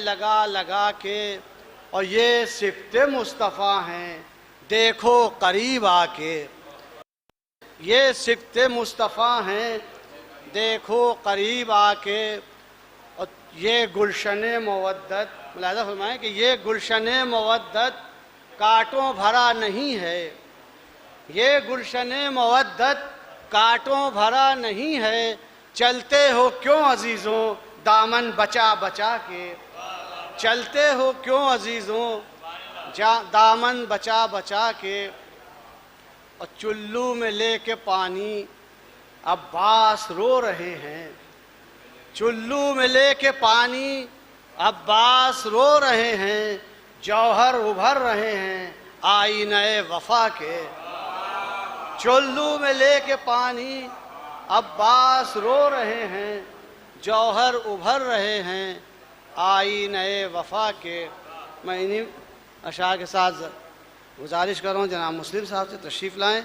لگا لگا کے، اور یہ صفت مصطفیٰ ہیں دیکھو قریب آ کے، یہ صفت مصطفیٰ ہیں دیکھو قریب آ کے، اور یہ گلشن مودت، ملاحظہ فرمائیں کہ یہ گلشن مودت کانٹوں بھرا نہیں ہے، یہ گلشن مودت کانٹوں بھرا نہیں ہے، چلتے ہو کیوں عزیزوں دامن بچا بچا کے، چلتے ہو کیوں عزیزوں دامن بچا بچا کے، اور چلو میں لے کے پانی عباس رو رہے ہیں، چلو میں لے کے پانی عباس رو رہے ہیں، جوہر ابھر رہے ہیں آئینہ وفا کے، چلو میں لے کے پانی عباس رو رہے ہیں، جوہر ابھر رہے ہیں آئینہ وفا کے۔ میں انہی اشعار کے ساتھ گزارش کر رہا ہوں جناب مسلم صاحب سے تشریف لائیں،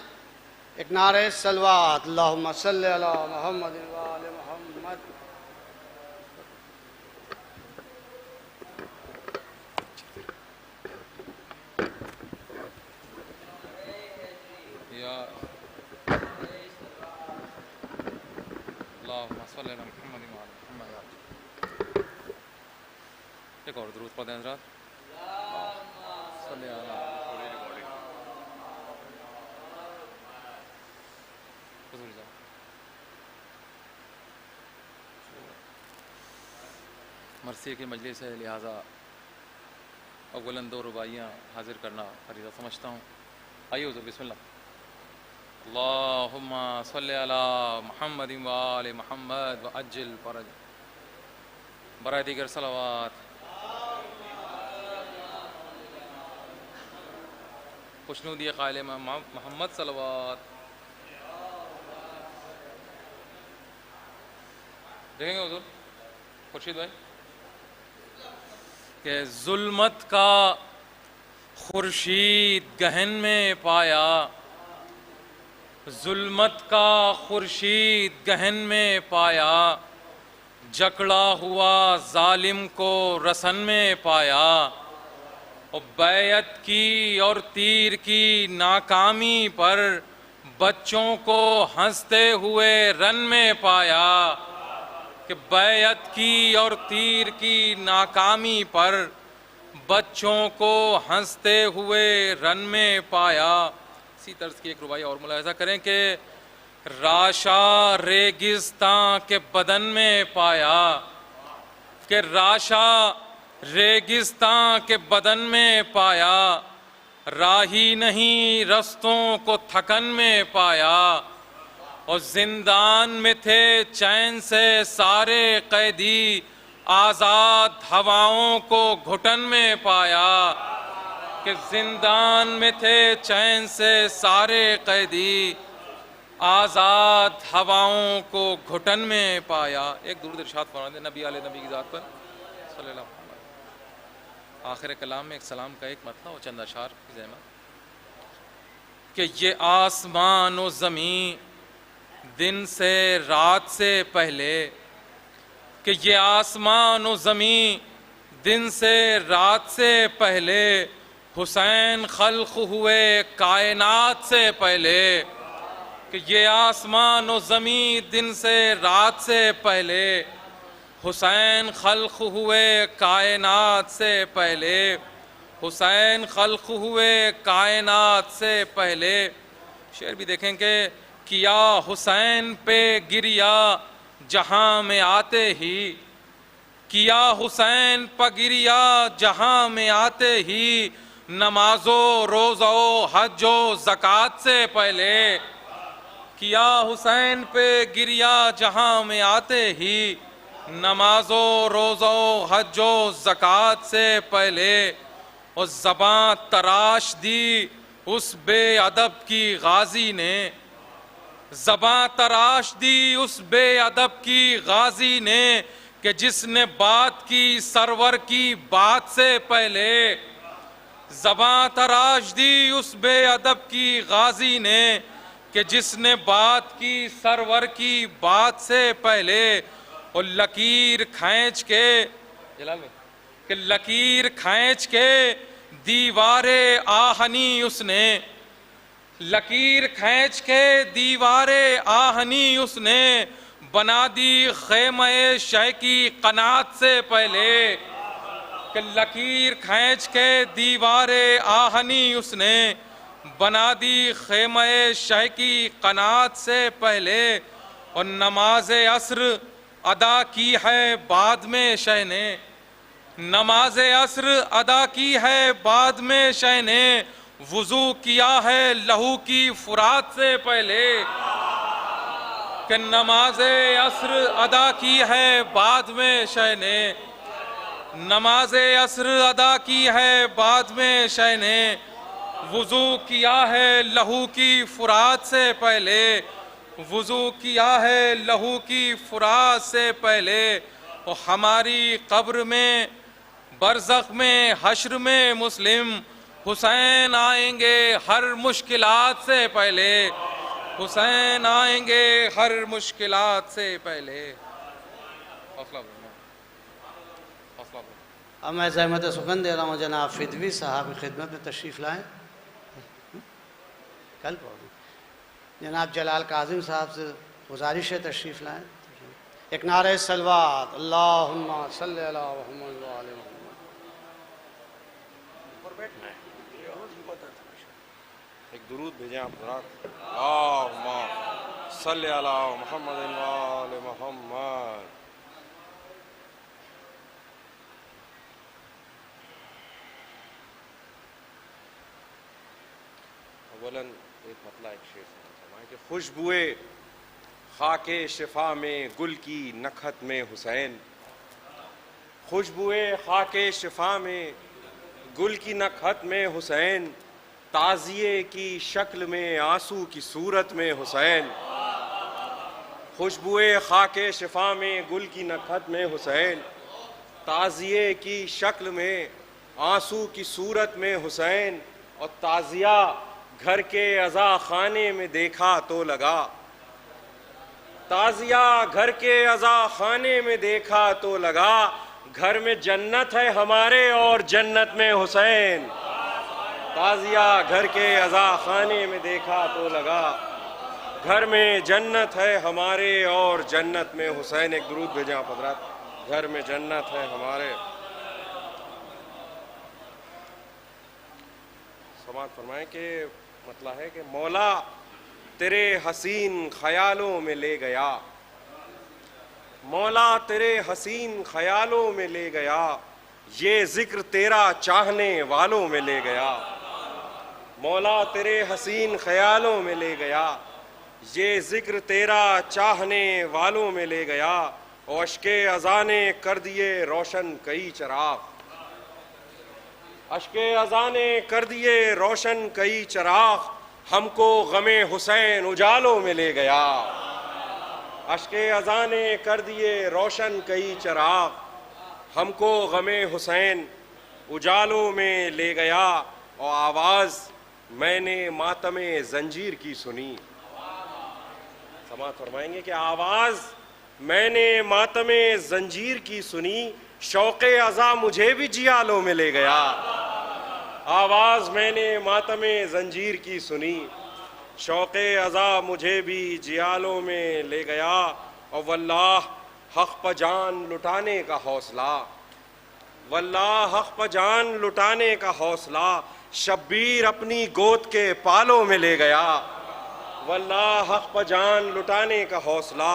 ایک نعرہ صلوات، اللہم صلی علی محمد وآل محمد۔ اللہم صلی علی محمد وآل محمد۔ ایک اور درود پڑھیں حضرات، صلی علی حضور جان۔ مرثیے کی مجلس ہے، لہٰذا اولاً دو رباعیاں حاضر کرنا فریضہ سمجھتا ہوں۔ آئیے حضور، بسم اللہ۔ اللہم صلی علی محمد وآل محمد وعجل فرج، برائے دیگر صلوات۔ خوشنودی قائل محمد صلوات۔ دیکھیں گے حضور خورشید بھائی کہ ظلمت کا خورشید گہن میں پایا، ظلمت کا خورشید گہن میں پایا، جکڑا ہوا ظالم کو رسن میں پایا، اور بیعت کی اور تیر کی ناکامی پر بچوں کو ہنستے ہوئے رن میں پایا، کہ بیعت کی اور تیر کی ناکامی پر بچوں کو ہنستے ہوئے رن میں پایا۔ اسی طرز کی ایک رباعی اور ملاحظہ کریں کہ راشا ریگستاں کے بدن میں پایا، کہ راشا ریگستاں کے بدن میں پایا، راہی نہیں رستوں کو تھکن میں پایا، اور زندان میں تھے چین سے سارے قیدی، آزاد ہواؤں کو گھٹن میں پایا، کہ زندان میں تھے چین سے سارے قیدی، آزاد ہواؤں کو گھٹن میں پایا۔ ایک درود ارشاد فرما دیں نبی علیہ نبی کی ذات پر صلی اللہ علیہ وسلم۔ آخر کلام میں ایک سلام کا ایک مطلب اور چند اشعار کی زحمت، کہ یہ آسمان و زمین دن سے رات سے پہلے، کہ یہ آسمان و زمین دن سے رات سے پہلے، حسین خلق ہوئے کائنات سے پہلے، کہ یہ آسمان و زمین دن سے رات سے پہلے، حسین خلق ہوئے کائنات سے پہلے، حسین خلق ہوئے کائنات سے پہلے۔ شعر بھی دیکھیں کہ کیا حسین پہ گریا جہاں میں آتے ہی، کیا حسین پہ گریا جہاں میں آتے ہی، نماز و روزہ و حج و زکوٰۃ سے پہلے، کیا حسین پہ گریا جہاں میں آتے ہی، نماز و روزہ و حج و زکوٰۃ سے پہلے، اور زباں تراش دی اس بے ادب کی غازی نے، زباں تراش دی اس بے ادب کی غازی نے، کہ جس نے بات کی سرور کی بات سے پہلے، زباں تراش دی اس بے ادب کی غازی نے، کہ جس نے بات کی سرور کی بات سے پہلے، اور لکیر کھینچ کے جلال میں کہ لکیر کھینچ کے دیوار آہنی اس نے، لکیر کھینچ کے دیوار آہنی اس نے بنا دی خیمہ شہ کی قنات سے پہلے، کہ لکیر کھینچ کے دیوار آہنی اس نے بنا دی خیمہ شہ کی قنات سے پہلے، اور نماز عصر ادا کی ہے بعد میں شہ نے، نماز عصر ادا کی ہے بعد میں شہ نے، وضو کیا ہے لہو کی فرات سے پہلے، کہ نماز عصر ادا کی ہے بعد میں شہ نے، نماز عصر ادا کی ہے بعد میں شہ نے، وضو کیا ہے لہو کی فرات سے پہلے، وضو کیا ہے لہو کی فرات سے پہلے، اور ہماری قبر میں برزخ میں حشر میں مسلم حسین آئیں گے ہر مشکلات سے پہلے، حسین آئیں گے ہر مشکلات سے پہلے۔ حوصلہ بڑھنا، حوصلہ بڑھنا۔ اب میں زحمت سخن دے رہا ہوں جناب فدوی صاحب کی خدمت میں تشریف لائیں، کل پڑھوں جناب جلال کاظم صاحب سے گزارش ہے تشریف لائیں، ایک نعرہ صلوات، اللہم صلی علی محمد و آل محمد۔ ایک درود بھیجیں آپ حضرات، اللہم صلی علی محمد و آل محمد۔ اولاً ایک مطلع ایک شعر سمائیں کہ خوشبوئے خاک شفا میں گل کی نکھت میں حسین، خوشبوئے خاک شفا میں گل کی نکھت میں حسین، تعزیے کی شکل میں آنسو کی صورت میں حسین، خوشبوئے خاک شفا میں گل کی نکھت میں حسین، تعزیے کی شکل میں آنسو کی صورت میں حسین، اور تعزیہ گھر کے عزا خانے میں دیکھا تو لگا، تعزیہ گھر کے عزا خانے میں دیکھا تو لگا، گھر میں جنت ہے ہمارے اور جنت میں حسین، تعزیہ گھر کے عزا خانے میں دیکھا تو لگا، گھر میں جنت ہے ہمارے اور جنت میں حسین۔ ایک درود بھیجیں آپ حضرات، گھر میں جنت ہے ہمارے۔ سماعت فرمائیں کہ مطلب ہے کہ مولا تیرے حسین خیالوں میں لے گیا، مولا تیرے حسین خیالوں میں لے گیا، یہ ذکر تیرا چاہنے والوں میں لے گیا، مولا تیرے حسین خیالوں میں لے گیا، یہ ذکر تیرا چاہنے والوں میں لے گیا، اور اشک اذاں نے کر دیے روشن کئی چراغ، اشک اذاں نے کر دیے روشن کئی چراغ، ہم کو غم حسین اجالوں میں لے گیا، اشک اذاں نے کر دیے روشن کئی چراغ، ہم کو غم حسین اجالوں میں لے گیا، اور آواز میں نے ماتم زنجیر کی سنی، سماعت فرمائیں گے کہ آواز میں نے ماتم زنجیر کی سنی، شوق عزا مجھے بھی جیالوں میں لے گیا، آواز میں نے ماتم زنجیر کی سنی، شوق عزا مجھے بھی جیالوں میں لے گیا، اور واللہ حق پہ جان لٹانے کا حوصلہ، واللہ حق پہ جان لٹانے کا حوصلہ، شبیر اپنی گود کے پالوں میں لے گیا، واللہ حق پہ جان لٹانے کا حوصلہ،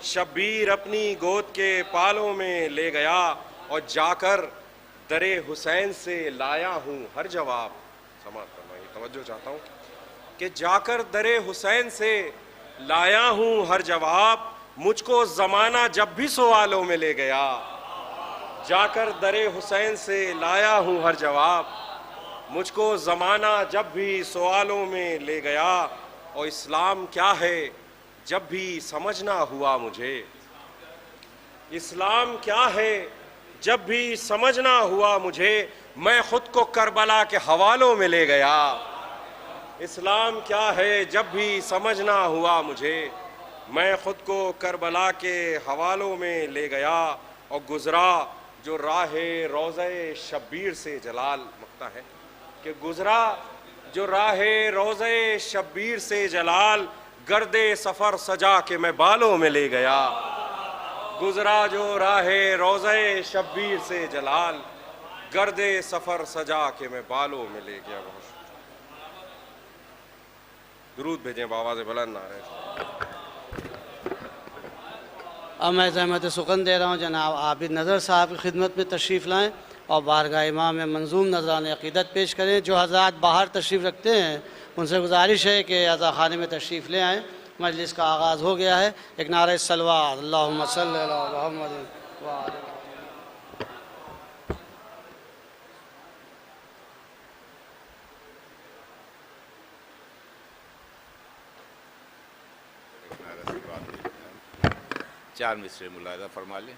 شبیر اپنی گود کے پالوں میں لے گیا، اور جا کر در حسین سے لایا ہوں ہر جواب، سماعت فرمائیے، توجہ چاہتا ہوں کہ جا کر در حسین سے لایا ہوں ہر جواب، مجھ کو زمانہ جب بھی سوالوں میں لے گیا، جا کر در حسین سے لایا ہوں ہر جواب، مجھ کو زمانہ جب بھی سوالوں میں لے گیا، اور اسلام کیا ہے جب بھی سمجھنا ہوا مجھے، اسلام کیا ہے جب بھی سمجھنا ہوا مجھے، میں خود کو کربلا کے حوالوں میں لے گیا، اسلام کیا ہے جب بھی سمجھنا ہوا مجھے، میں خود کو کربلا کے حوالوں میں لے گیا، اور گزرا جو راہ روضہ شبیر سے جلال مقتا ہے کہ گزرا جو راہ روضہ شبیر سے جلال گرد سفر سجا کے میں بالوں میں لے گیا گزرا جو راہ روضہ شبیر سے جلال گرد سفر سجا کے میں بالوں میں لے گیا. بہت درود بھیجیں بآواز بلند نعرہ. اب میں زحمت سخن دے رہا ہوں جناب عابد نظر صاحب کی خدمت میں تشریف لائیں اور بارگاہ امام میں منظوم نذران عقیدت پیش کریں. جو حضرات باہر تشریف رکھتے ہیں ان سے گزارش ہے کہ عزا خانے میں تشریف لے آئیں. مجلس کا آغاز ہو گیا ہے. ایک نعرہ صلوات اللہم صلی علی محمد وعلی چار مصرے ملاحظہ فرما لیں.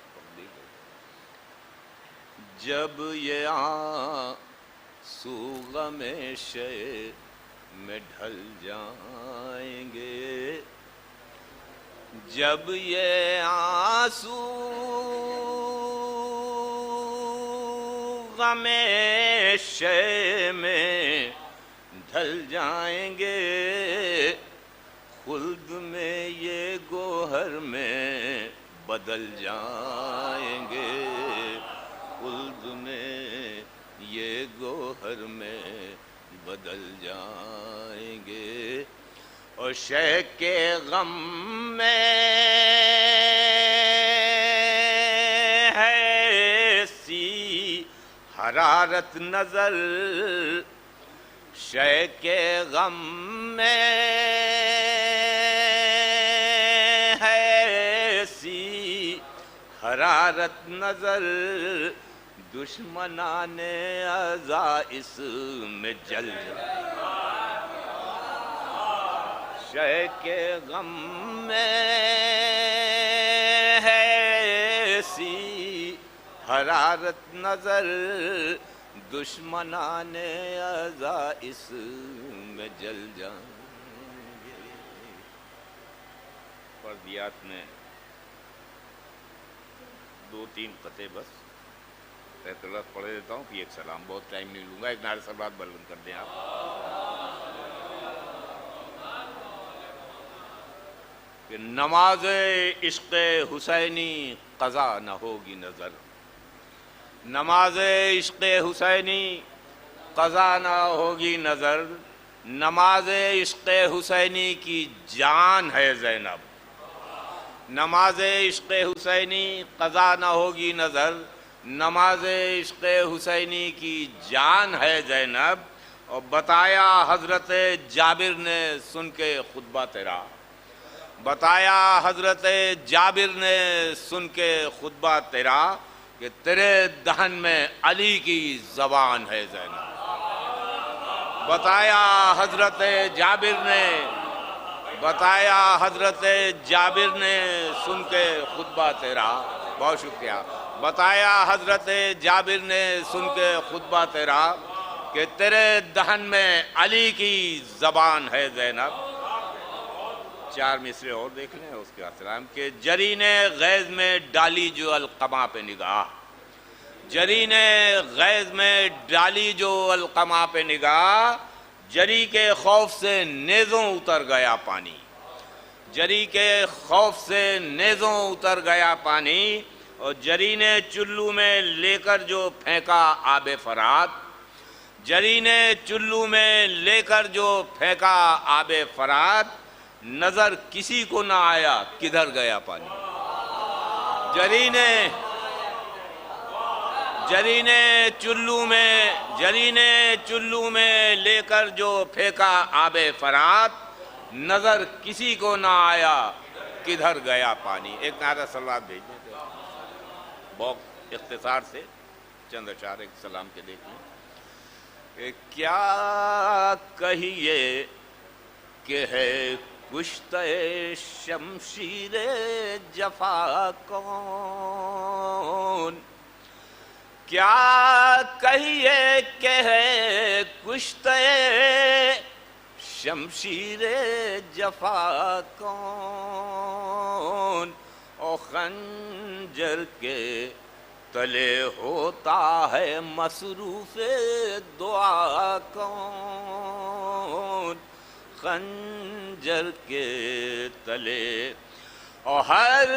جب یہ آنسو غم شے میں ڈھل جائیں گے جب یہ آنسو غم شے میں ڈھل جائیں گے خلد میں یہ گوہر میں بدل جائیں گے خلد میں یہ گوہر میں بدل جائیں گے اور شے کے غم میں ہے ایسی حرارت نظر شے کے غم میں حرارت نظر دشمنان اعضا اس میں جل شے کے غم میں ہے ایسی حرارت نظر دشمنان اعضا اس میں جل جائیں گے. فردیات میں دو تین قطعے بس تحت پڑھے دیتا ہوں کہ ایک سلام بہت ٹائم نہیں لوں گا. ایک نعرہ صلوات بلند کر دیں آپ. کہ نماز عشق حسینی قضا نہ ہوگی نظر نماز عشق حسینی قضا نہ ہوگی نظر نماز عشق حسینی کی جان ہے زینب نماز عشق حسینی قضا نہ ہوگی نظر نماز عشق حسینی کی جان ہے زینب. اور بتایا حضرت جابر نے سن کے خطبہ تیرا بتایا حضرت جابر نے سن کے خطبہ تیرا کہ تیرے دہن میں علی کی زبان ہے زینب. بتایا حضرت جابر نے سن کے خطبہ تیرا. بہت شکریہ. بتایا حضرت جابر نے سن کے خطبہ تیرا کہ تیرے دہن میں علی کی زبان ہے زینب. چار مصرے اور دیکھ لیں اس کے سلام کہ جری نے غیظ میں ڈالی جو القمہ پہ نگاہ جری نے غیظ میں ڈالی جو القمہ پہ نگاہ جری کے خوف سے نیزوں اتر گیا پانی جری کے خوف سے نیزوں اتر گیا پانی. اور جری نے چلو میں لے کر جو پھینکا آب فرات جری نے چلو میں لے کر جو پھینکا آب فرات نظر کسی کو نہ آیا کدھر گیا پانی. جری نے چلو میں لے کر جو پھینکا آب فرات نظر کسی کو نہ آیا کدھر گیا پانی. ایک نعرہ صلوات بھیجیں بہت اختصار سے چند اشعار ایک سلام کے دیکھ لیں. کیا کہیے کہ ہے کشتہ شمشیر جفا کون کیا کہیے کہ ہے کشتہ شمشیر جفا کون او خنجر کے تلے ہوتا ہے مصروف دعا کون، خنجر کے تلے اور ہر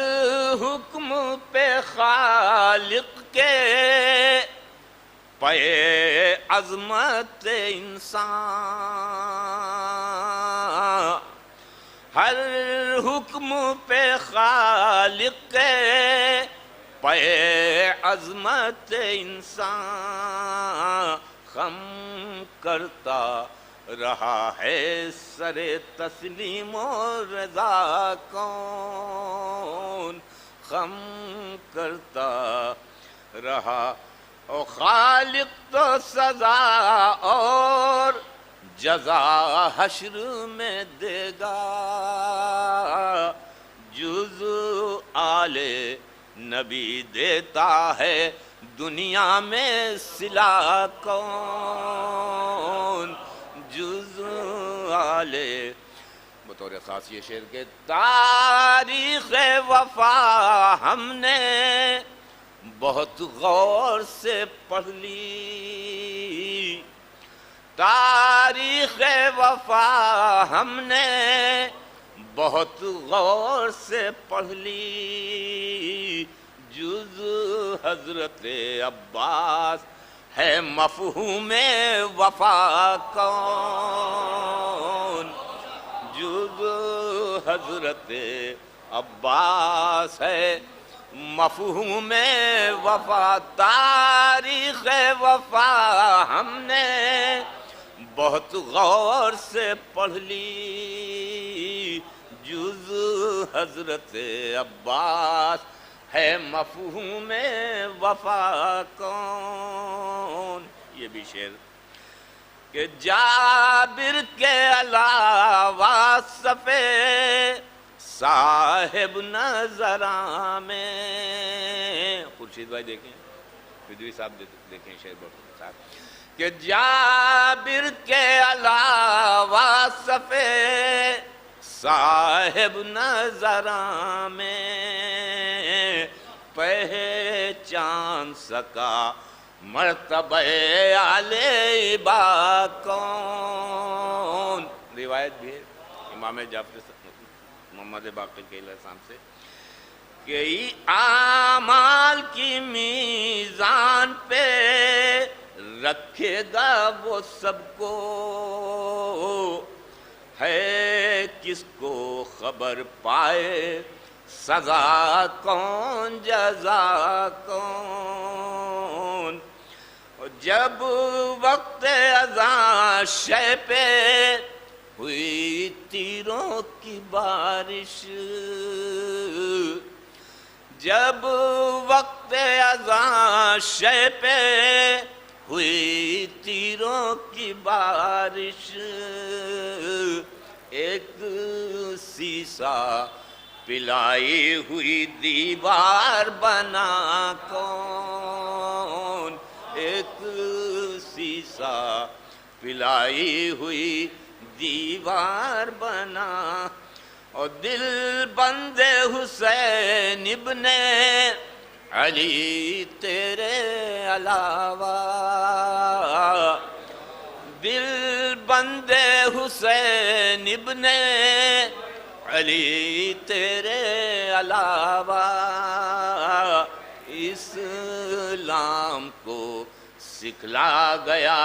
حکم پہ خالق کے پے عظمت انسان، ہر حکم پہ خالق کے پے عظمت انسان، خم کرتا رہا ہے سر تسلیم و رضا کون، خم کرتا رہا اور خالق تو سزا اور جزا حشر میں دے گا، جز آل نبی دیتا ہے دنیا میں صلہ کون، جز آل بطور خاص یہ شعر کے تاریخ وفا ہم نے بہت غور سے پڑھ لی، تاریخ وفا ہم نے بہت غور سے پڑھ لی، جز حضرت عباس ہے مفہوم وفا کون، جز حضرت عباس ہے مفہوم وفا، تاریخ وفا ہم نے بہت غور سے پڑھ لی، جز حضرت عباس ہے مفہوم وفا کون۔ یہ بھی شعر کہ جابر کے علاوہ صفے صاحب نظراں میں، خورشید بھائی دیکھیں، فدوی صاحب دیکھیں شعر بہت صاحب کہ جابر کے علاوہ صفے صاحب نظراں میں پہچان سکا مرتبہ علی با کون۔ روایت بھی ہے امام جعفر محمد باقر کے الہام سے کہ اعمال کی میزان پہ رکھے گا وہ سب کو، ہے کس کو خبر پائے سزا کون جزا کون، جب وقت اذان شے پہ ہوئی تیروں کی بارش، جب وقت اذان شے پہ ہوئی تیروں کی بارش، ایک سیسا پلائی ہوئی دیوار بنا کون، ایک سیسا پلائی ہوئی دیوار بنا، اور دل بندے حسین ابن علی تیرے علاوہ، دل بندے حسین ابن علی تیرے علاوہ، اسلام کو سکھلا گیا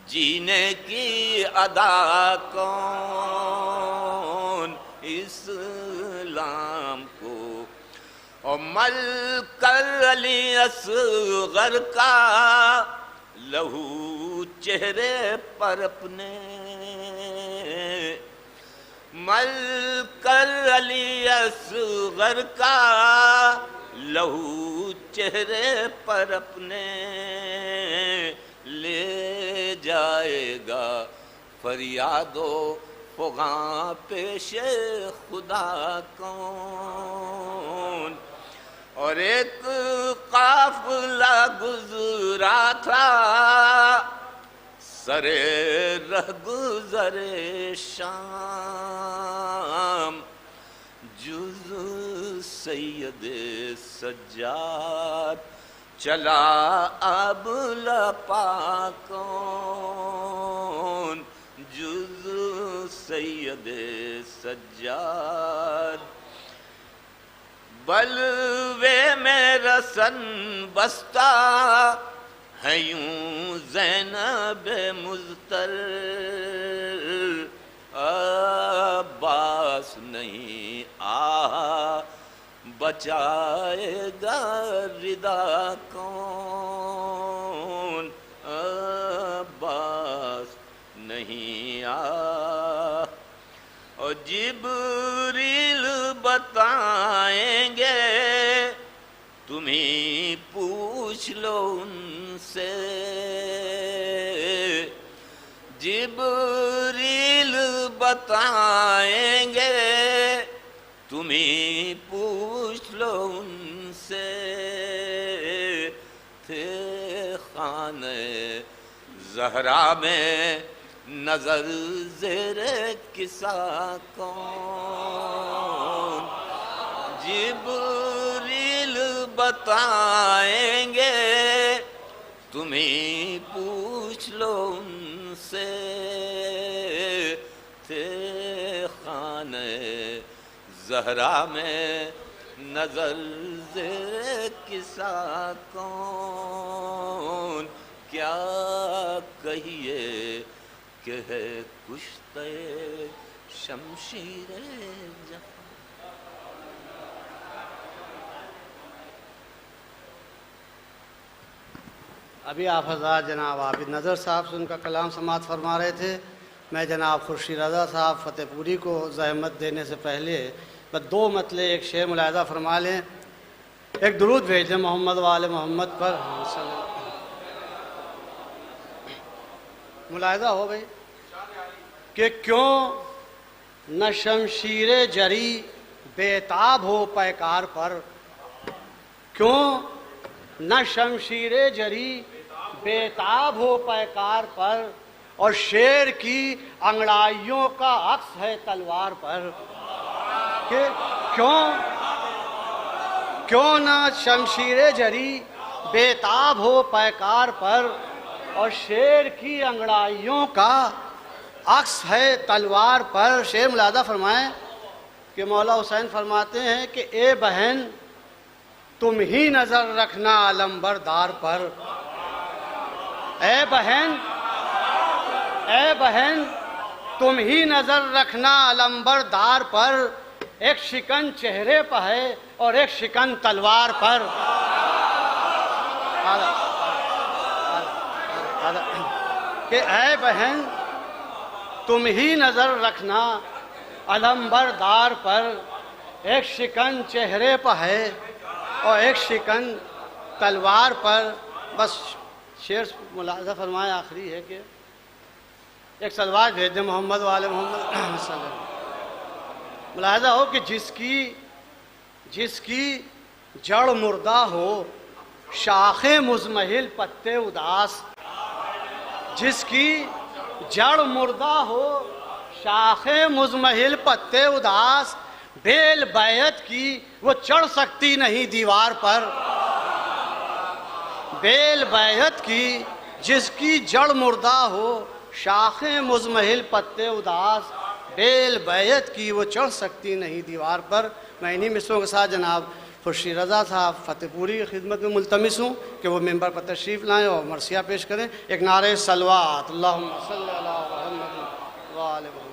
جینے کی ادا کون، اسلام کو اور ملک علی اصغر کا لہو چہرے پر اپنے، ملک علی اصغر کا لہو چہرے پر اپنے، لے جائے گا فریاد و فغاں پیش خدا کون، اور ایک قافلہ گزرا تھا سر رہ گزر شام، جز سید سجاد چلا اب لپا کون جز سید سجاد، بلوے میں رسن بستہ ہے یوں زینب مضطر، عباس نہیں آ بچائے گا ردا کون، عباس نہیں آ، اور جبریل بتائیں گے تمہیں پوچھ لو ان سے، جبریل بتائیں گے تمہیں پوچھ لو ان سے، تھے خانہ زہرا میں نظر زیر کسا کون، جبریل بتائیں گے تمہیں پوچھ لو ان سے، تھے خانہ زہرا میں نظر زیر کسا کون، کیا کہیے کہ ہے کشتے شمشیر جہاں۔ ابھی آپ حضرات جناب عابد نظر صاحب سے ان کا کلام سماعت فرما رہے تھے۔ میں جناب خورشید رضا صاحب فتح پوری کو زحمت دینے سے پہلے بس 2 مطلع ایک شعر ملاحظہ فرما لیں، ایک درود بھیج دیں محمد وآل محمد پر۔ ملاحظہ ہو بھائی کہ کیوں نہ شمشیر جری بےتاب ہو پیکار پر، کیوں نہ شمشیر جری بےتاب ہو پیکار پر، اور شیر کی انگڑائیوں کا عکس ہے تلوار پر، کہ کیوں نہ شمشیر جری بےتاب ہو پیکار پر، اور شیر کی انگڑائیوں کا عکس ہے تلوار پر۔ شعر ملاحظہ فرمائیں کہ مولا حسین فرماتے ہیں کہ اے بہن تم ہی نظر رکھنا علمبردار پر، اے بہن تم ہی نظر رکھنا علمبردار پر، ایک شکن چہرے پر ہے اور ایک شکن تلوار پر، کہ اے بہن تم ہی نظر رکھنا علمبردار پر، ایک شکن چہرے پر ہے اور ایک شکن تلوار پر۔ بس شعر ملاحظہ فرمائے آخری ہے کہ ایک سلوات بھیج دیں محمد والے محمد صلی اللہ علیہ وسلم۔ ملاحظہ ہو کہ جس کی جڑ مردہ ہو شاخ مزمحل پتے اداس، جس کی جڑ مردہ ہو شاخ مزمحل پتے اداس، بیل بیعت کی وہ چڑھ سکتی نہیں دیوار پر، بیل بیعت کی جس کی جڑ مردہ ہو شاخ مزمحل پتے اداس، بیل بیعت کی وہ چڑھ سکتی نہیں دیوار پر۔ میں انہی مصروں کے ساتھ جناب خورشید رضا صاحب فتح پوری کی خدمت میں ملتمس ہوں کہ وہ ممبر پر تشریف لائیں اور مرثیہ پیش کریں۔ ایک نعرہ صلوات، اللہم صلی علی محمد وآل محمد۔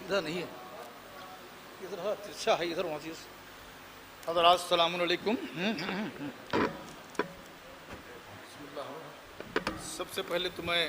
ادھر نہیں ہے، ادھر اچھا ہے، ادھر وہاں چیز۔ حضرات السلام علیکم۔ سب سے پہلے تو میں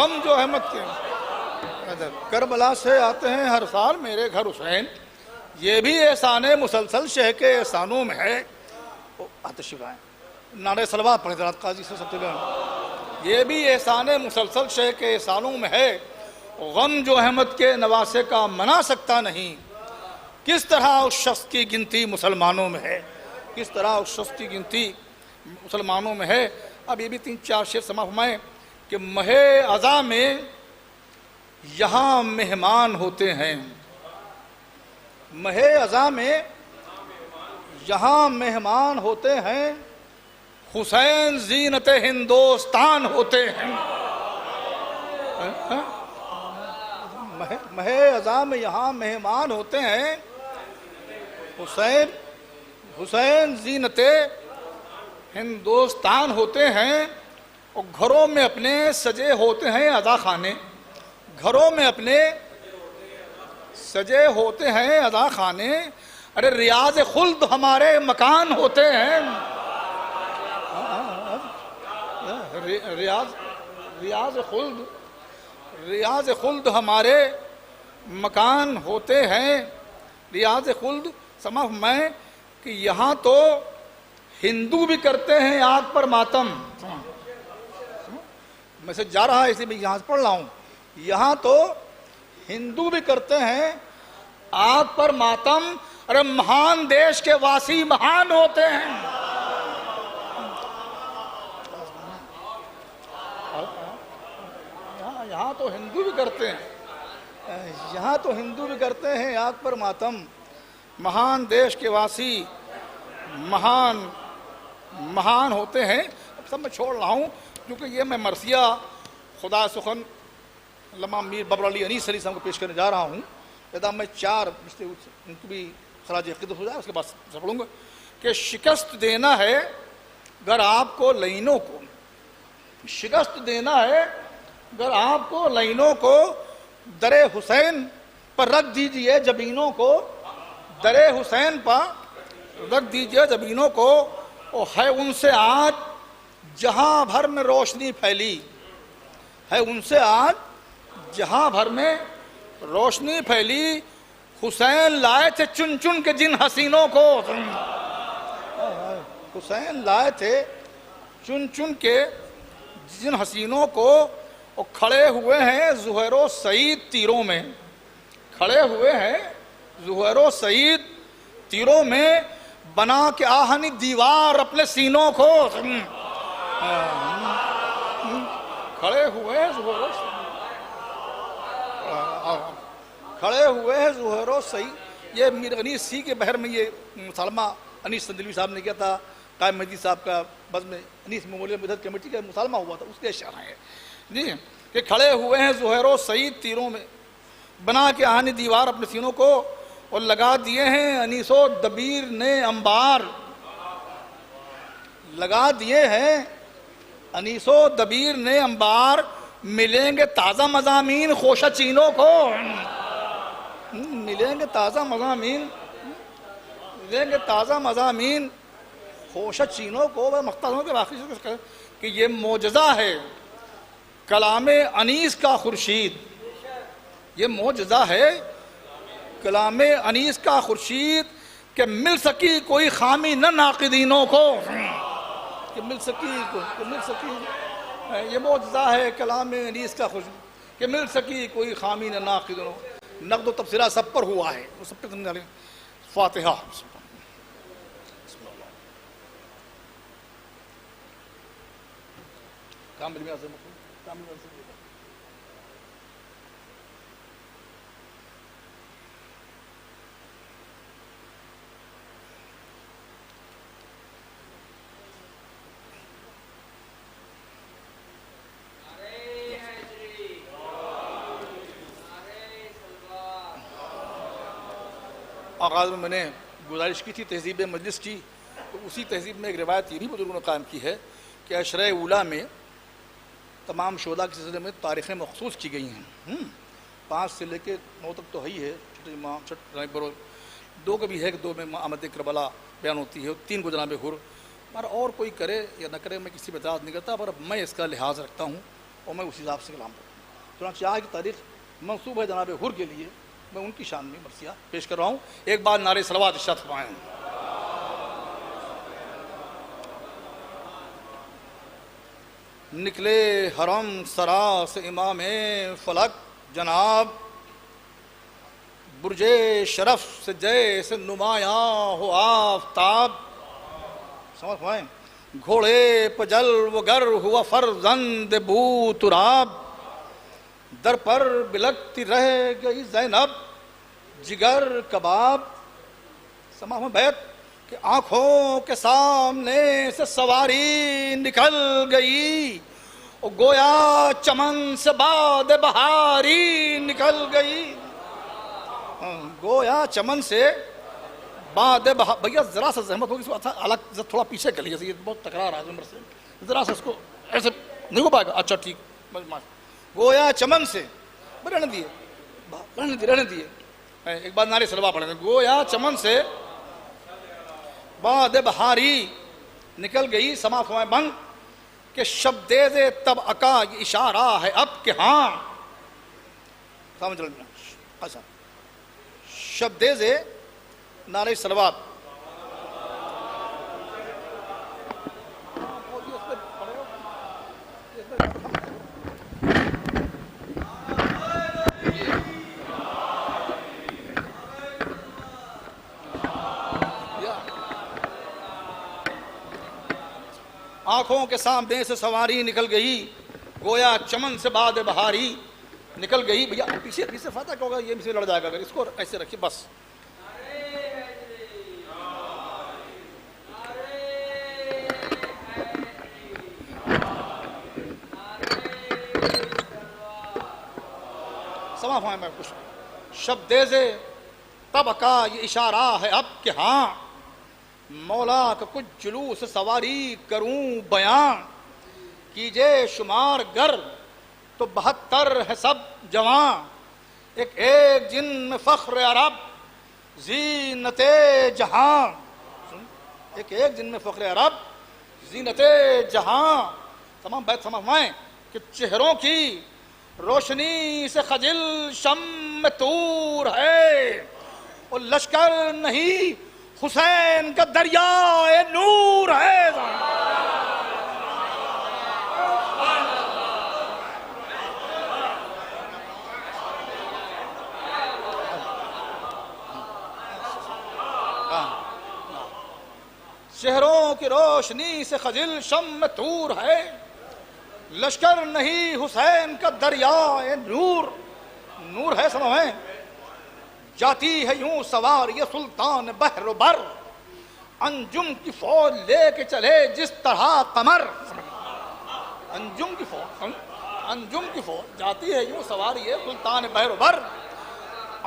غم جو احمد کے کربلا سے آتے ہیں ہر سال میرے گھر حسین، یہ بھی احسان مسلسل شہ کے احسانوں میں ہے. آتش گائیں نعرہ صلوات پڑھیں ذرا قاضی سے سب سے یہ بھی احسان مسلسل شہ کے احسانوں میں ہے، غم جو احمد کے نواسے کا منا سکتا نہیں. کس طرح اس شخص کی گنتی مسلمانوں میں ہے، کس طرح اس شخص کی گنتی مسلمانوں میں ہے. اب یہ بھی 3-4 شعر سما فرمائیں کہ مہ اذا میں یہاں مہمان ہوتے ہیں، مہ اذا میں یہاں مہمان ہوتے ہیں، حسین زینت ہندوستان ہوتے ہیں. مہ اذا میں یہاں مہمان ہوتے ہیں، حسین زینت ہندوستان ہوتے ہیں. اور گھروں میں اپنے سجے ہوتے ہیں ادا خانے، گھروں میں اپنے سجے ہوتے ہیں ادا خانے. ارے ریاض خلد ہمارے مکان ہوتے ہیں، ریاض خلد ہمارے مکان ہوتے ہیں. ریاض خلد سمجھ میں کہ یہاں تو ہندو بھی کرتے ہیں آگ پر ماتم. میں سے جا رہا ہے اسی میں یہاں سے پڑھ رہا ہوں. یہاں تو ہندو بھی کرتے ہیں آگ پر ماتم. ارے مہان دیش کے واسی مہان ہوتے ہیں. یہاں تو ہندو بھی کرتے ہیں، یہاں تو ہندو بھی کرتے ہیں آگ پر ماتم. مہان دیش کے واسی مہان ہوتے ہیں. اب سب میں چھوڑ رہا ہوں کیونکہ یہ میں مرثیہ خدا سخن علامہ میر بابر علی انیس علی صاحب کو پیش کرنے جا رہا ہوں. لہذا میں 4 ان کو بھی خراج عقیدت ہو جائے، اس کے بعد پڑھوں گا کہ شکست دینا ہے گر آپ کو لینوں کو، شکست دینا ہے گر آپ کو لینوں کو، در حسین پر رکھ دیجئے جبینوں کو، در حسین پر رکھ دیجئے جبینوں کو. اور ہے ان سے آج جہاں بھر میں روشنی پھیلی، ہے ان سے آج جہاں بھر میں روشنی پھیلی. حسین لائے تھے چن چن کے جن حسینوں کو، حسین لائے تھے چن چن کے جن حسینوں کو. اور کھڑے ہوئے ہیں زہیر و سعید تیروں میں، کھڑے ہوئے ہیں زہیر و سعید تیروں میں، بنا کے آہنی دیوار اپنے سینوں کو. کھڑے ہوئے ہیں کھڑے ہوئے ہیں زہیر و سعید. یہ میر انیس سی کے بحر میں یہ مسالمہ انیس سندلوی صاحب نے کیا تھا، قائم مہدی صاحب کا بزم انیس میموریل مدد کمیٹی کا مسالمہ ہوا تھا، اس کے اشارہ ہے جی کہ کھڑے ہوئے ہیں زہیر و سعید تیروں میں، بنا کے آہنی دیوار اپنے سینوں کو. اور لگا دیے ہیں انیس و دبیر نے انبار، لگا دیے ہیں انیس و دبیر نے انبار. ملیں گے تازہ مضامین خوشہ چینوں کو، ملیں گے تازہ مضامین، ملیں گے تازہ مضامین خوشہ چینوں کو. مختاروں کے واقعی سے کہ یہ معجزہ ہے کلام انیس کا خورشید، یہ معجزہ ہے کلام انیس کا خورشید کہ مل سکی کوئی خامی نہ ناقدینوں کو، کہ مل سکی یہ معجزہ ہے کلام انیس کا خورشید کہ مل سکی کوئی خامی نہ ناقدینوں. نقد و تبصرہ سب پر ہوا ہے، وہ سب پہ سمجھا لیں. فاتحہ. کامل میں اعظم کامل میں اعظم آغاز میں نے گزارش کی تھی تہذیب مجلس کی، تو اسی تہذیب میں ایک روایت یہ بھی بزرگوں نے قائم کی ہے کہ عشرہ اولیٰ میں تمام شہداء کے سلسلے میں تاریخیں مخصوص کی گئی ہیں. 5 سے لے کے 9 تک تو ہے ہی ہے، چھوٹے امام بروز 2 کا بھی ہے کہ 2 میں آمد کربلا بیان ہوتی ہے، 3 کو جناب حر. پر اور کوئی کرے یا نہ کرے میں کسی پہ اعتراض نہیں کرتا، پر میں اس کا لحاظ رکھتا ہوں اور میں اسی حساب سے کلام کرتا ہوں. چنانچہ آج کی تاریخ منسوب ہے جناب حر کے لیے، میں ان کی شان میں مرثیہ پیش کر رہا ہوں۔ ایک بار نعرے صلوات ارشاد فرمائیں۔ نکلے حرم سرا سے امام فلک جناب، برج شرف سے جیسے نمایاں ہو آفتاب، سمجھ پائیں، گھوڑے پجل وگر ہوا فرزند بو تراب، در پر بلکتی رہ گئی زینب جگر کباب، سماع بیت کہ آنکھوں کے سامنے سے سواری نکل گئی، گویا چمن سے باد بہاری نکل گئی، گویا چمن سے باد بہار۔ بھیا ذرا سا زحمت ہوگی، اس کو الگ تھوڑا پیچھے کر لیجیے، یہ بہت تکرار آ عمر سے، ذرا سا اس کو ایسے نہیں ہو پائے گا۔ اچھا ٹھیک، گویا چمن سے، رہنے دیے ایک بار نعرے صلوات پڑھیں گے۔ گویا چمن سے باد بہاری نکل گئی، سما فرمائے بند کہ شبدیز تب اکا یہ اشارہ ہے اب کہ ہاں، سمجھ لیں۔ اچھا شبدیز نعرے صلوات، آنکھوں کے سامنے سے سواری نکل گئی، گویا چمن سے باد بہاری نکل گئی۔ بھیا پیچھے فاتح کیا ہوگا، یہ بھی سے لڑ جائے گا، اگر اس کو ایسے رکھیے بس۔ سما فرمائیں میں کچھ شبدیز تب کا یہ اشارہ ہے اب کہ ہاں، مولا کا کچھ جلوس سواری کروں بیان، کیجے شمار گر تو 72 ہے سب جوان، ایک جن میں فخر عرب زینت جہاں، ایک جن میں فخر عرب زینت جہاں۔ تمام بیت سمجھائیں کہ چہروں کی روشنی سے خجل شم طور ہے، اور لشکر نہیں حسین کا دریائے نور ہے۔ چہروں کی روشنی سے خجل شم طور ہے، لشکر نہیں حسین کا دریائے نور، نور ہے سمجھیں۔ جاتی ہے یوں سوار یہ سلطان بحر و بر، انجم کی فوج لے کے چلے جس طرح قمر، انجم کی فوج جاتی ہے یوں سوار یہ سلطان بحر و بر،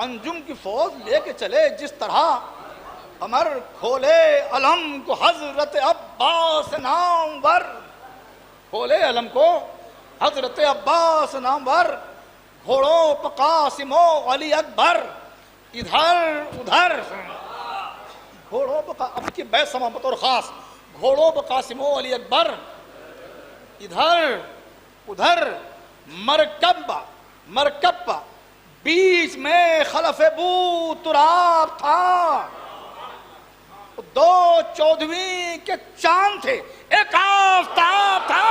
انجم کی فوج لے کے چلے جس طرح قمر، کھولے علم کو حضرت عباس نامور، کھولے علم کو حضرت عباس نامور، گھوڑوں پہ قاسم و علی اکبر، ادھر ادھر گھوڑوں پہ، اب کی بیت سما بطور خاص، گھوڑوں پہ قاسم و علی اکبر، ادھر ادھر مرکب بیچ میں خلف بو تراب تھا، 2 14ویں کے چاند تھے، ایک آفتاب تھا۔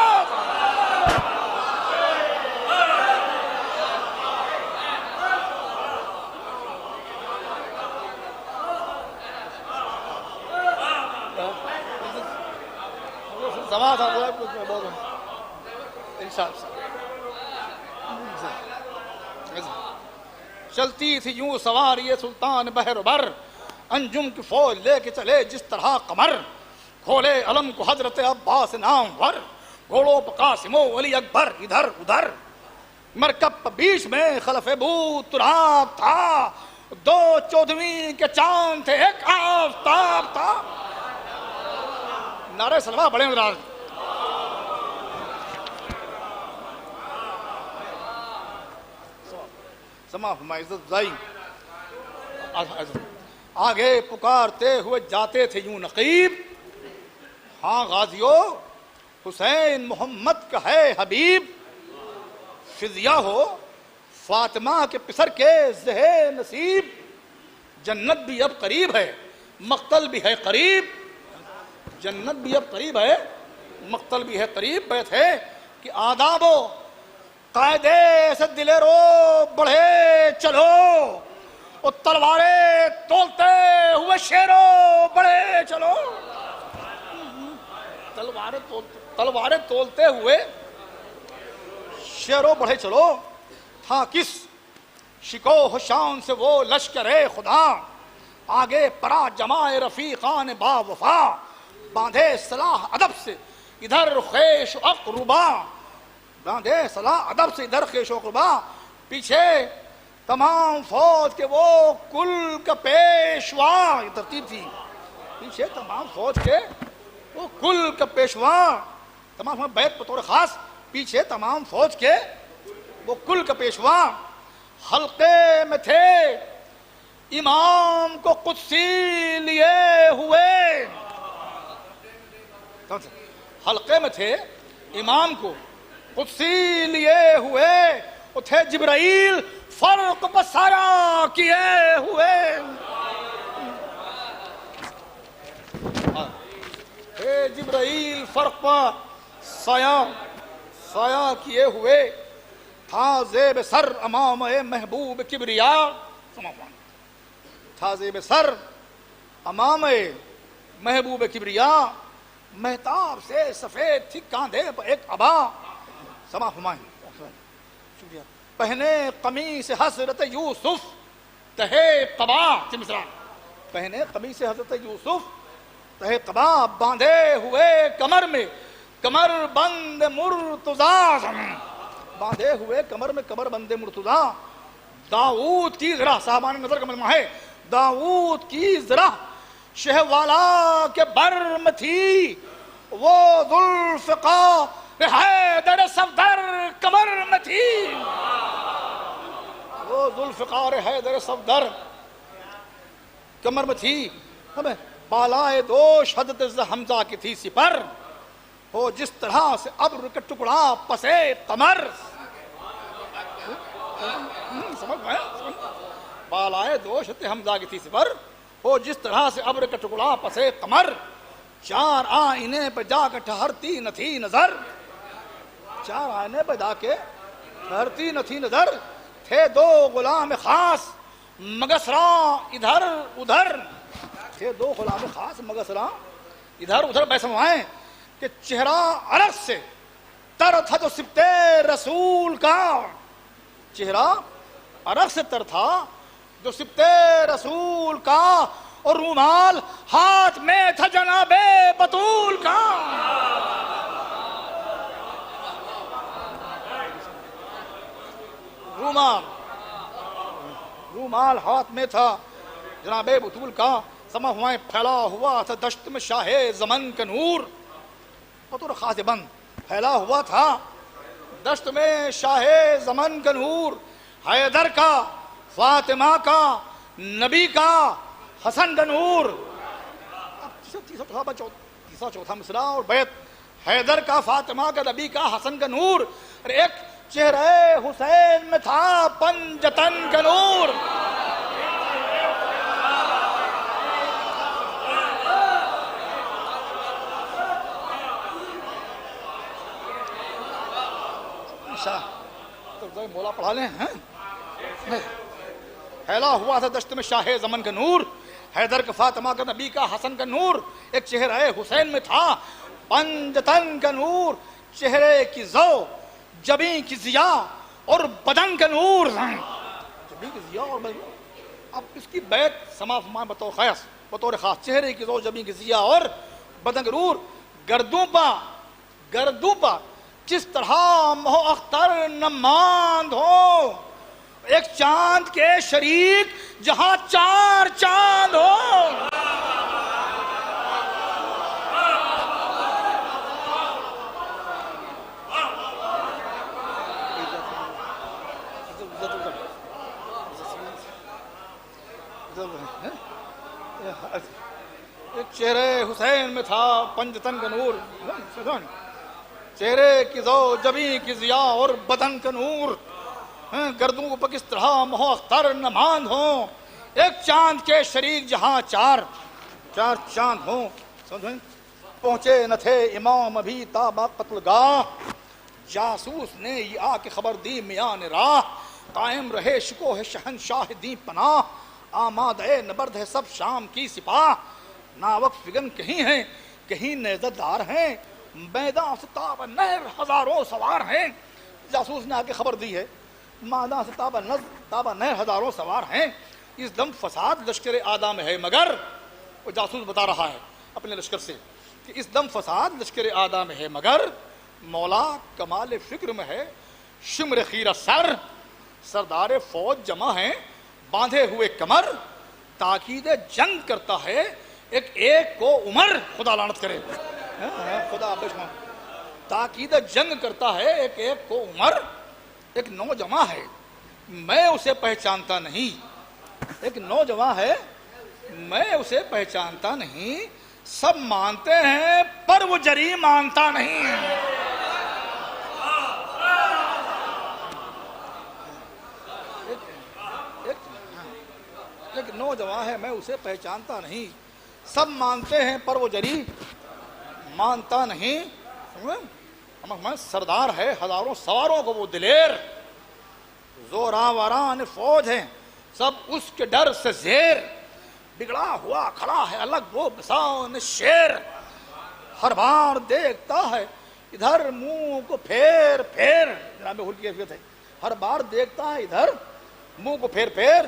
چلتی تھی یوں سوار یہ سلطان بحر و بر، انجم کی فوج لے کے چلے جس طرح قمر، کھولے علم کو حضرت عباس نامور، گھوڑوں پہ قاسم و علی اکبر، ادھر ادھر مرکب بیچ میں خلف بو تراب تھا، 2 14ویں کے چاند تھے، ایک آفتاب تھا۔ نعرے صلوات بڑے مدراز۔ سما عزت زائی آگے پکارتے ہوئے جاتے تھے یوں نقیب، ہاں غازیو حسین محمد کا ہے حبیب، فضیا ہو فاطمہ کے پسر کے زہ نصیب، جنت بھی اب قریب ہے مقتل بھی ہے قریب، جنت بھی اب قریب ہے مقتل بھی ہے قریب۔ بیت ہے کہ آداب و قاعدے سے دلیرو بڑھے چلو، اور تلواریں تولتے ہوئے شیرو بڑھے چلو، تلواریں تولتے ہوئے شیرو بڑھے چلو۔ تھا کس شکوہ شان سے وہ لشکر خدا، آگے پرا جماع رفیقان با وفا، باندھے صلاح ادب سے ادھر خیش و اقربا، باندھے صلاح ادب سے ادھر خیش و اقربا، پیچھے تمام فوج کے وہ کل کا پیشوا، یہ ترتیب تھی، پیچھے تمام فوج کے وہ کل کا پیشوا، تمام بیت بطور خاص، پیچھے تمام فوج کے وہ کل کا پیشوا، حلقے میں تھے امام کو قدسی لیے ہوئے، حلقے میں تھے امام کو قدسی لیے ہوئے، وہ تھے جبرائیل فرق بسارا کیے ہوئے، تھے جبرائیل فرق سایہ کیے ہوئے، تھا زیب سر امام محبوب کبریا، تھا زیب سر امام محبوب کبریا، مہتاب سے سفید تھی کاندھے پر ایک عبا، سما فرمائیں پہنے قمیص حضرت یوسف تہے قبا، پہنے قمیص حضرت یوسف تہے قبا، باندھے ہوئے کمر میں کمر بند مرتضی، باندھے ہوئے کمر میں کمر بند مرتضی، داؤد کی ذرا صاحبان نظر کا مجمع ہے، داؤد کی ذرا شہوالا کے برم تھی، وہ ذوالفقار حیدر صفدر کمر میں تھی، وہ ذوالفقار حیدر صفدر کمر میں تھی، ہمیں بالائے دوش حضرت حمزہ کی تھی سپر، ہو جس طرح سے ابر کا ٹکڑا پسے قمر، سمجھ گئے، بالائے دوش حضرت حمزہ کی تھی سپر، ہو جس طرح سے ابر کا ٹکڑا پسے قمر، چار آئینے پہ جا کے ٹھہرتی نہ تھی نظر، چار آئینے پہ جا کے ٹھہرتی نہ تھی نظر، تھے دو غلام خاص مگسراں ادھر ادھر، تھے دو غلام خاص مگسراں ادھر ادھر، بیسے سمائیں کہ چہرہ عرق سے تر تھا جو سبت رسول کا، چہرہ عرق سے تر تھا جو سبت رسول کا، اور رومال ہاتھ میں تھا جناب بطول کا، رومال ہاتھ میں تھا جناب بطول کا، سما ہوائیں پھیلا ہوا تھا دشت میں شاہ زمن کا نور، بطور خاص بند پھیلا ہوا تھا دشت میں شاہ زمن کا نور، حیدر کا فاطمہ کا نبی کا حسن کا نور، تیسرا چوتھا مصرع اور بیت، حیدر کا فاطمہ کا نبی کا حسن کا نور، اور ایک چہرے حسین میں تھا پنجتن کا نور، مولا پڑھا لیں، پھیلا ہوا تھا دشت میں شاہ زمن کا نور، حیدر کا فاطمہ کا نبی کا حسن کا نور، ایک چہرہ حسین میں تھا پنجتن کا نور، چہرے کی ضو جبیں کی ضیا اور بدن کا نور، جبیں کی ضیا اور بدن، اب اس کی بیت سما فرمائیں بطور خاص، چہرے کی ضو جبیں کی ضیا اور بدن کا نور، گردوں پا جس طرح مہ اختر نہ ماند ہو، ایک چاند کے شریک جہاں چار چاند ہو، ایک چہرے حسین میں تھا پنجتن کا نور، چہرے کی ضو جبیں کی ضیا اور بدن کا نور، گردوں کو کس طرح مہو اختر نہ ماند ہوں، ایک چاند کے شریک جہاں چار چاند ہوں. سمجھیں؟ پہنچے نہ تھے امام ابھی تابا قتل گاہ، جاسوس نے یہ آ کے خبر دی میان راہ. قائم رہے شکو ہے شہنشاہ دی پناہ، آمادہ نبرد ہے سب شام کی سپاہ. ناوک فگن کہیں ہیں کہیں نیزہ دار ہیں، میدان سے تاب نہر ہزاروں سوار ہیں. جاسوس نے آ کے خبر دی ہے میدان سے تاب نہر ہزاروں سوار ہیں. اس دم فساد لشکر آدھا میں ہے، مگر وہ جاسوس بتا رہا ہے اپنے لشکر سے کہ اس دم فساد لشکر آدھا میں ہے، مگر مولا کمال فکر میں ہے شمر خیرہ سر. سردار فوج جمع ہیں باندھے ہوئے کمر، تاکید جنگ کرتا ہے ایک کو عمر. خدا لعنت کرے، خدا تاکید جنگ کرتا ہے ایک کو عمر. ایک نوجوان ہے میں اسے پہچانتا نہیں، ایک نوجوان ہے میں اسے پہچانتا نہیں. سب مانتے ہیں پر وہ جری مانتا نہیں. ایک نوجوان ہے میں اسے پہچانتا نہیں، سب مانتے ہیں پر وہ جری مانتا نہیں. سردار ہے ہزاروں سواروں کو وہ دلیر، زوراوران فوج ہیں سب اس کے ڈر سے زیر. بگڑا ہوا کھڑا ہے الگ وہ بسان شیر، ہر بار دیکھتا ہے ادھر منہ کو پھیر. جناب حر کی کیفیت ہے، ہر بار دیکھتا ہے ادھر منہ کو پھیر.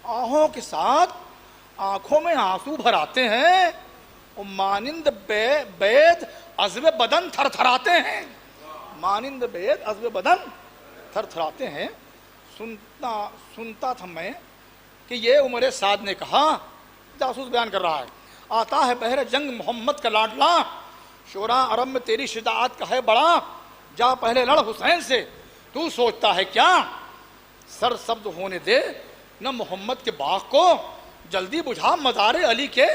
آہوں کے ساتھ آنکھوں میں آنسو بھر آتے ہیں، مانند بید عزم بدن تھر تھراتے ہیں. مانند بید عزم بدن تھر تھراتے ہیں. سنتا تھا میں کہ یہ عمر سعد نے کہا، جاسوس بیان کر رہا ہے، آتا ہے بحر جنگ محمد کا لاڈلا، شورا عرب میں تیری شجاعت کا ہے بڑا. جا پہلے لڑ حسین سے تو سوچتا ہے کیا، سر سبز ہونے دے نہ محمد کے باغ کو، جلدی بجھا مزار علی کے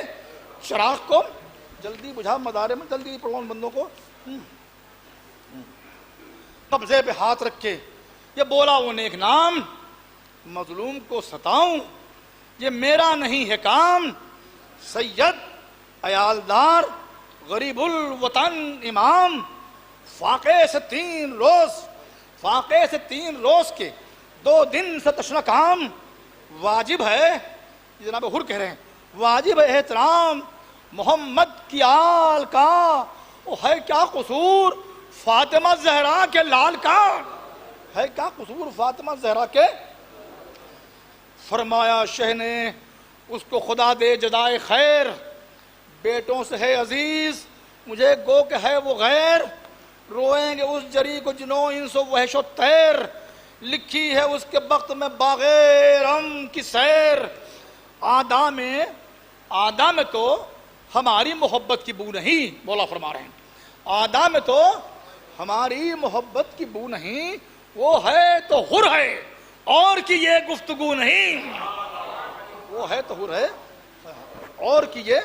چراغ کو. جلدی بجھا مزار میں، جلدی پڑھو ان بندوں کو. قبضے پہ ہاتھ رکھ کے یہ بولا وہ نیک نام، مظلوم کو ستاؤں یہ میرا نہیں ہے کام. سید عیالدار غریب الوطن امام، فاقے سے 3 روز کے 2 دن سے تشنہ کام. واجب ہے، جناب حر کہہ رہے ہیں، واجب احترام محمد کی آل کا. وہ ہے کیا قصور فاطمہ زہرا کے لال کا، ہے کیا قصور فاطمہ زہرا کے. فرمایا شہ نے اس کو خدا دے جزائے خیر، بیٹوں سے ہے عزیز مجھے گو کہ ہے وہ غیر. روئیں گے اس جری کو جنوں انس و وحش و طیر، لکھی ہے اس کے وقت میں باغیرم کی سیر. آدھا میں تو ہماری محبت کی بو نہیں، مولا فرما رہے ہیں آدھا میں تو ہماری محبت کی بو نہیں، وہ ہے تو حر ہے اور کی یہ گفتگو نہیں. وہ ہے تو حر ہے اور کی یہ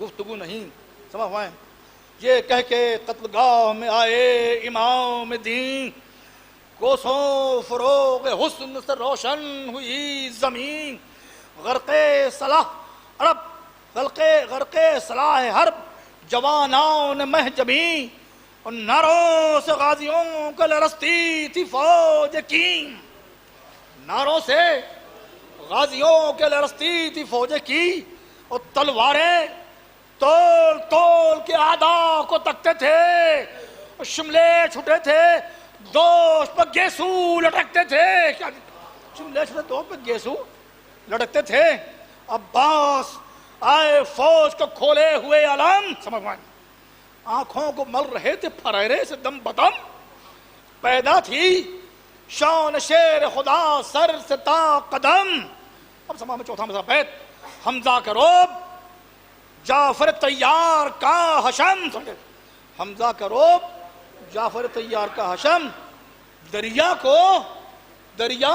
گفتگو نہیں. سمجھ پائیں؟ یہ کہہ کے قتل گاہ میں آئے امام دین، کوسوں فروغ حسن سے روشن ہوئی زمین. غرقے صلاح عرب غرقے صلاح حرب، جوانان محجبین اور ناروں سے غازیوں کو لرستی تھی فوج کی. ناروں سے غازیوں کے لرستی تھی فوج کی، اور تلواریں تول کے آدھا کو تکتے تھے، اور شملے چھٹے تھے دوست پر گیسو لٹکتے تھے. کیا شملے چھٹے دوست پر گیسو لٹکتے تھے. عباس آئے فوج کو کھولے ہوئے علم، سمجھ میں آنکھوں کو مل رہے تھے پھریرے سے دم بدم. پیدا تھی شان شیر خدا سر سے تا قدم. اب سما میں چوتھا مسئلہ بیت. حمزہ کا روب جعفر طیار کا حشم. سمجھے؟ حمزہ کا روب جعفر طیار کا حشم. دریا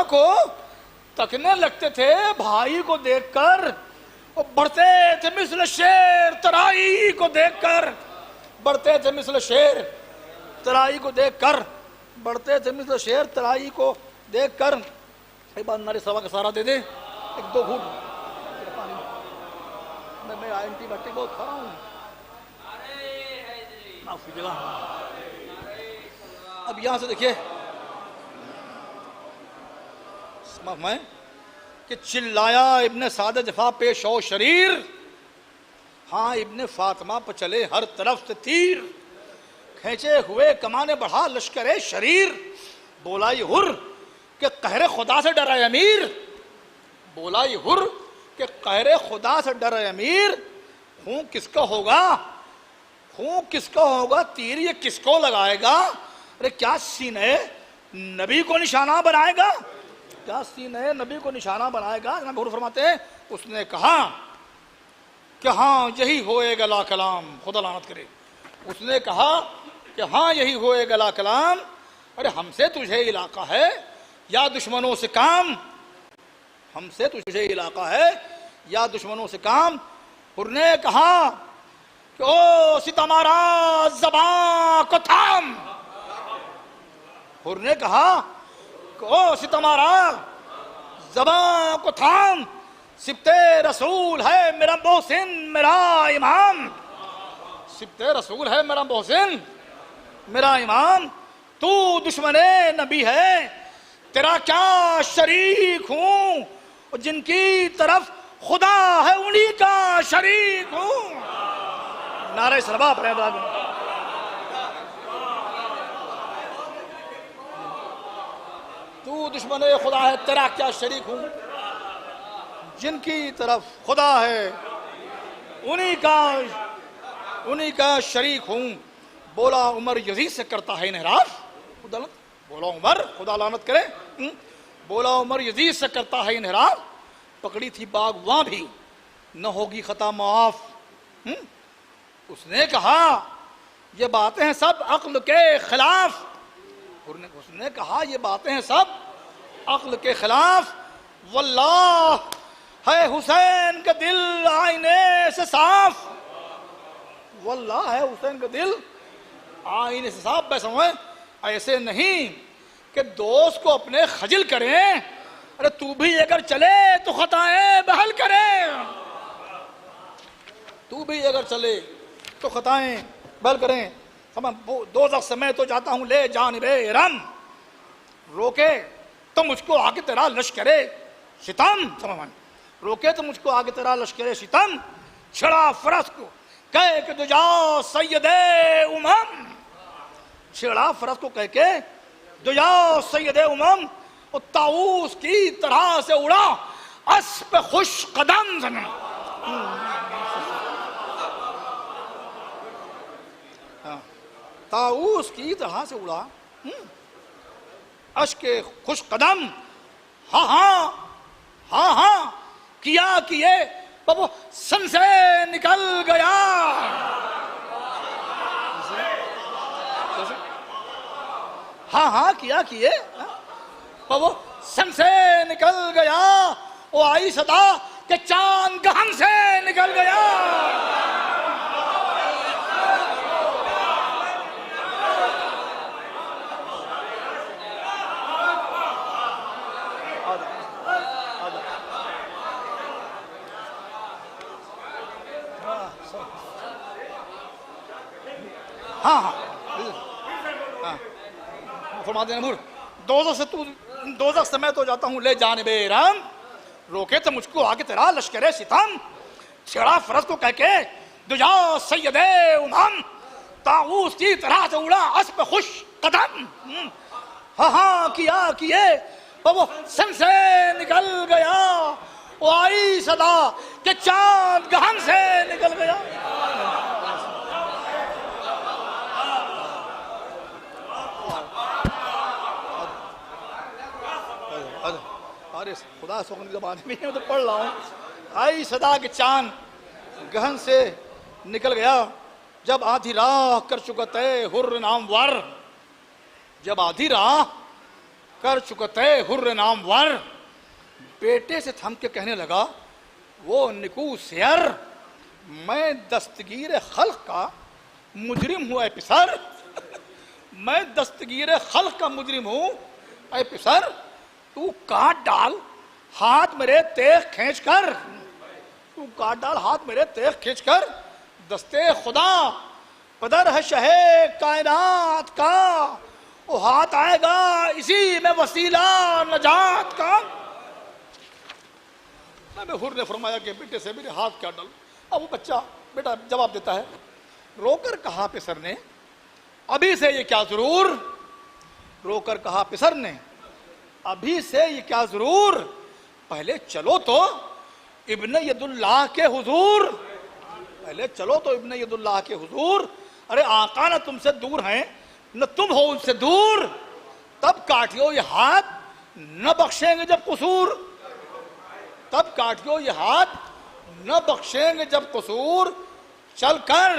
کو تکنے لگتے تھے بھائی کو دیکھ کر، اور بڑھتے تھے مثل شیر ترائی کو دیکھ کر. بڑھتے تھے مثل شیر ترائی کو دیکھ کر، بڑھتے تھے مثل شیر ترائی کو دیکھ کر ایک بار نارے سوا کا سارا دے دے، ایک 2 گھونٹ پانی۔ میں اینٹی بائیوٹک بہت کھا رہا ہوں، معاف کیجیے گا۔ اب یہاں سے دیکھیے میں کہ چلایا ابن سعد جفا پیش او شریر، ہاں ابن فاطمہ پہ چلے ہر طرف سے تیر، کھینچے ہوئے کمانے بڑھا لشکر شریر، بولا یہ ہر کہ قہر خدا سے ڈرا امیر، بولا یہ ہر کہ قہر خدا سے ڈرا امیر، خون کس کا ہوگا، خون کس کا ہوگا، تیر یہ کس کو لگائے گا، ارے کیا سینے نبی کو نشانہ بنائے گا، کیا سینے نبی کو نشانہ بنائے گا۔ جناب حضور فرماتے ہیں اس نے کہا کہ ہاں یہی ہوئے گا لا کلام، خدا لعنت کرے، اس نے کہا کہ ہاں یہی ہوئے گا لا کلام، ارے ہم سے تجھے علاقہ ہے یا دشمنوں سے کام، ہم سے تجھے علاقہ ہے یا دشمنوں سے کام۔ حر نے کہا کہ او ستمارا زباں کو تھام، حر نے کہا کہ او ستمارا زباں کو تھام، سبت رسول ہے میرا محسن میرا امام، سبت رسول ہے میرا محسن میرا امام، تو دشمن نبی ہے تیرا کیا شریک ہوں، جن کی طرف خدا ہے انہی کا شریک ہوں۔ نعرہ صلوات پڑھیں دعا میں۔ تو دشمن خدا ہے تیرا کیا شریک ہوں، جن کی طرف خدا ہے انہی کا شریک ہوں۔ بولا عمر یزید سے کرتا ہے انحراف، بولا عمر خدا لعنت کرے، بولا عمر یزید سے کرتا ہے انحراف، پکڑی تھی باغ وہاں بھی نہ ہوگی خطا معاف۔ اس نے کہا یہ باتیں ہیں سب عقل کے خلاف، اس نے کہا یہ باتیں ہیں سب عقل کے خلاف، واللہ ہے حسین کا دل آئینے سے صاف، واللہ ہے حسین کا دل آئینے سے صاف۔ بے سمجھیں ایسے نہیں کہ دوست کو اپنے خجل کریں، ارے تو بھی اگر چلے تو خطائیں بحل کرے، تو بھی اگر چلے تو خطائیں بحل کریں۔ دوزخ سے میں تو جاتا ہوں لے جانب ارم، روکے تو مجھ کو آگے تیرا لشکر ستم، روکے تو مجھ کو آگے تیرا لشکر ستم، چھڑا فرس کو کہے کہ دجا سید امم، چھڑا فرس کو کہہ کے دجا سید امم، اور طاؤس کی طرح سے اڑا اسب خوش قدم، طاؤس کی طرح سے اڑا اشک خوش قدم، ہاں ہاں ہاں ہاں کیا کیے بابو سن سے نکل گیا، ہاں ہاں کیا کیے بابو سن سے نکل گیا، وہ آئی صدا کہ چاند گہن سے نکل گیا۔ ہاں ہاں فرما دیں نور، دوزخ سے میں تو جاتا ہوں لے جانب ارم، روکے تو مجھ کو آگے تیرا لشکر ستم، چھڑا فرس کو کہہ کے دجا سید امم، طاؤس کی طرح سے اڑا اسب خوش قدم، ہاں ہاں کیا کیے وہ سن سے نکل گیا، وہ آئی صدا کہ چاند گہن سے نکل گیا۔ ارے خدا سخن کی زبان میں تو پڑھ رہا ہوں، آئی صدا کہ چاند گہن سے نکل گیا، جب آدھی راہ کر چکا طے حر نامور، جب آدھی راہ کر چکا طے حر نامور، بیٹے سے تھم کے کہنے لگا وہ نکو سیر، میں دستگیر خلق کا مجرم ہوں اے پسر، میں دستگیر خلق کا مجرم ہوں اے پسر، تو کاٹ ڈال ہاتھ میرے تیغ کھینچ کر، تو کاٹ ڈال ہاتھ میرے تیغ کھینچ کر، دستے خدا پدر ہے شہ کائنات کا، وہ ہاتھ آئے گا اسی میں وسیلہ نجات کا۔ حر نے فرمایا کہ بیٹے سے میرے ہاتھ کیا ڈال؟ اب وہ بچہ بیٹا جواب دیتا ہے، رو کر کہا پسر نے ابھی سے یہ کیا ضرور، رو کر کہا پسر نے ابھی سے یہ کیا ضرور، پہلے چلو تو ابن ید اللہ کے حضور، پہلے چلو تو ابن ید اللہ کے حضور، ارے آقا نہ تم سے دور ہیں نہ تم ہو ان سے دور، تب کاٹیو یہ ہاتھ نہ بخشیں گے جب قصور، تب کاٹیو یہ ہاتھ نہ بخشیں گے جب قصور، چل کر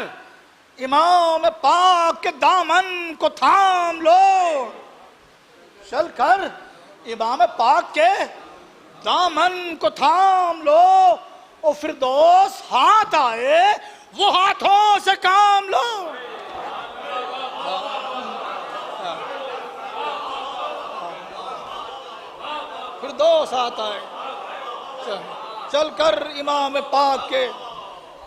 امام پاک کے دامن کو تھام لو، چل کر امام پاک کے دامن کو تھام لو، اور فردوس ہاتھ آئے وہ ہاتھوں سے کام لو۔ فردوس ہاتھ آئے، چل کر امام پاک کے،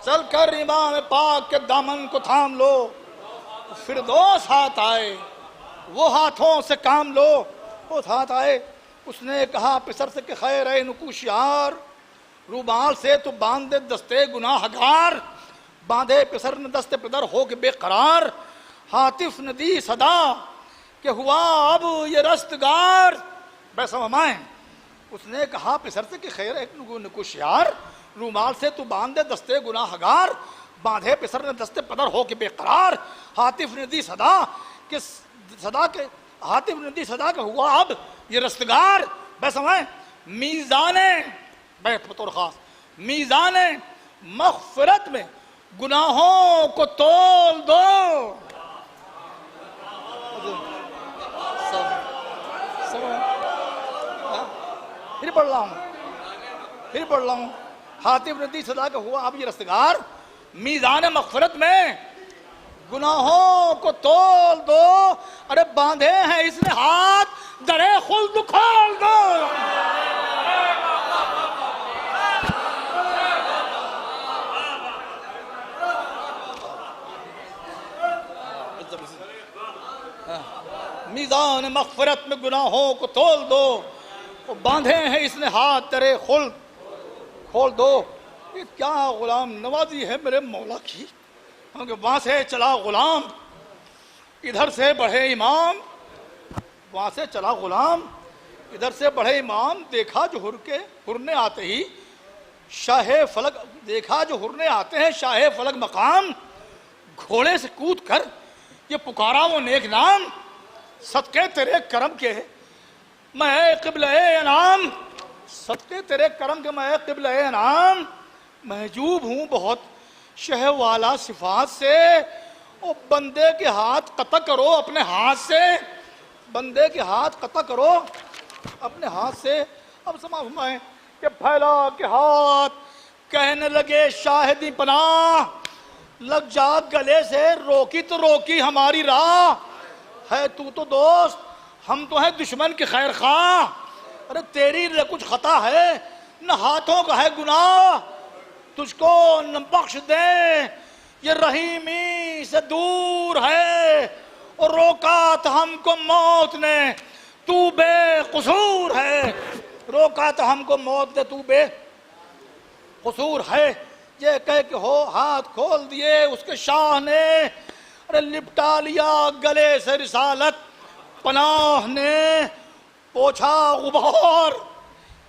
چل کر امام پاک کے دامن کو تھام لو، فردوس ہاتھ آئے وہ ہاتھوں سے کام لو، وہ ہاتھ آئے۔ اس نے کہا پسر سے کہ خیر اے نکوشیار، رومال سے تو باندھ دے دستے گناہ گار، باندھے پسر نے دستے پدر ہو کے بے قرار، ہاتف نے دی صدا کہ ہوا اب یہ رستگار، بے سمائیں۔ اس نے کہا پسر سے کہ خیر ایک نکوشیار، رومال سے تو باندھ دے دستے گناہ گار، باندھے پسر نے دستے پدر ہو کے بے قرار، ہاتف نے دی صدا کہ صدا کے ہاتف نے دی صدا کہ ہوا اب یہ رستگار، بے سمائیں۔ میزان بیت بطور خاص میزان مغفرت میں گناہوں کو تول دو، پھر پڑھ رہا ہوں ہاتف نے دی صدا کہ ہوا اب یہ رستگار، میزان مغفرت میں گناہوں کو تول دو، ارے باندھے ہیں اس نے ہاتھ درے خلد کھول دو۔ میزان مغفرت میں گناہوں کو تول دو، باندھے ہیں اس نے ہاتھ درے خلد کھول دو۔ یہ کیا غلام نوازی ہے میرے مولا کی، وہاں سے چلا غلام ادھر سے بڑھے امام، وہاں سے چلا غلام ادھر سے بڑھے امام، دیکھا جو ہرنے آتے ہی شاہ فلک، دیکھا جو ہرنے آتے ہیں شاہ فلک مقام، گھوڑے سے کود کر یہ پکارا وہ نیک نام، صدقے تیرے کرم کے میں قبلہ انعام، صدقے تیرے کرم کے میں قبلہ انعام، محجوب ہوں بہت شہ والا صفات سے، او بندے کے ہاتھ قطع کرو اپنے ہاتھ سے، بندے کے ہاتھ قطع کرو اپنے ہاتھ سے۔ اب سما فرمائیں کہ پھیلا کے ہاتھ کہنے لگے شاہدی پناہ، لگ جا گلے سے روکی تو روکی ہماری راہ، ہے تو دوست ہم تو ہیں دشمن کے خیر خواہ، ارے تیری نہ کچھ خطا ہے نہ ہاتھوں کا ہے گناہ، تجھ کو نہ بخش دے یہ رحیمی سے دور ہے، اور روکا تو ہم کو موت نے تو بے قصور ہے، روکا تو ہم کو موت نے تو بے قصور ہے۔ یہ کہہ کہ ہو ہاتھ کھول دیے اس کے شاہ نے، ارے لپٹا لیا گلے سے رسالت پناہ نے، پوچھا غبار،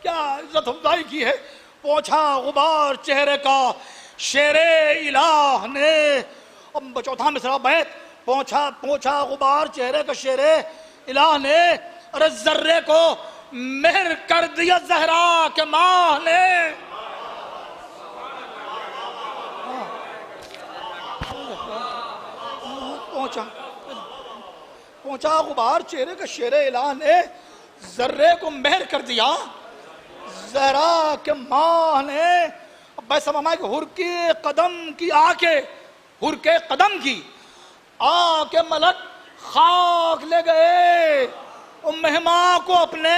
کیا عزت افزائی کی ہے، پوچھا غبار چہرے کا شیر الہ نے۔ اب چوتھا مصرع بیت، پوچھا غبار چہرے کا شیر الہ نے، ارے ذرے کو مہر کر دیا زہرا کے ماہ نے، پہنچا غبار چہرے کا شیر الہ نے، ذرے کو مہر کر دیا زہرا کے ماہ نے۔ بس ہمائے کہ ہر کے قدم کی آ کے، ہر کے قدم کی آ کے ملک خاک لے گئے، اور مہماں کو اپنے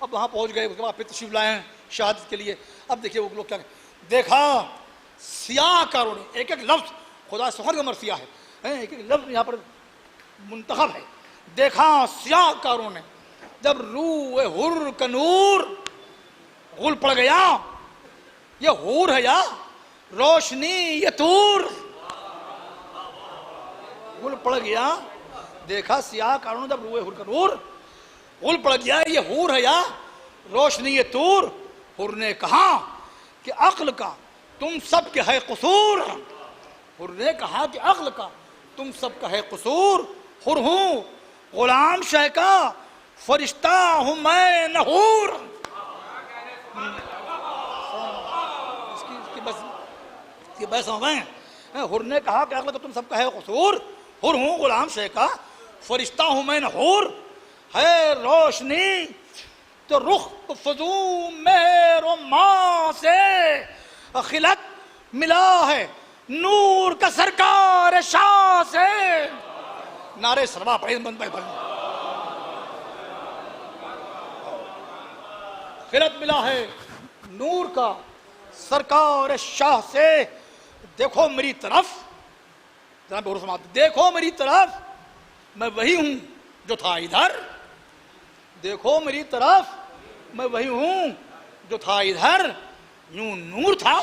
اب وہاں پہنچ گئے، اس کے بعد پھر تشریف لائے ہیں شہادت کے لیے. اب دیکھیے وہ لوگ کیا دیکھا سیاہ کاروں نے، ایک ایک لفظ خدا سخن کا مرثیہ ہے، ایک ایک لفظ یہاں پر منتخب ہے. دیکھا سیاہ کاروں نے جب روح حر کا نور غل پڑ گیا. یہ حور ہے یا روشنی یہ طور؟ غل پڑ گیا. دیکھا سیاہ کاروں نے جب روح حر کا نور غل پڑ گیا. یہ حور ہے یا روشنی یہ طور؟ حر نے کہا کہ عقل کا تم سب کے ہے قصور. حر نے کہا کہ عقل کا تم سب کا ہے قصور. حر ہوں غلام شہ کا فرشتہ ہوں میں نہ حور. اس کی بحث ہو گئے. حر نے کہا کہ عقل کا تم سب کا ہے قصور. حر ہوں غلام شہ کا فرشتہ ہوں میں نہ حور. ہے روشنی تو رخ فضو مہر و ماں سے خلق ملا ہے نور کا سرکار شاہ سے. نعرے سروا پڑھے بند پہ خلق ملا ہے نور کا سرکار شاہ سے. دیکھو میری طرف، جناب حر فرماتے دیکھو میری طرف میں وہی ہوں جو تھا ادھر. دیکھو میری طرف میں وہی ہوں جو تھا ادھر. یوں نور تھا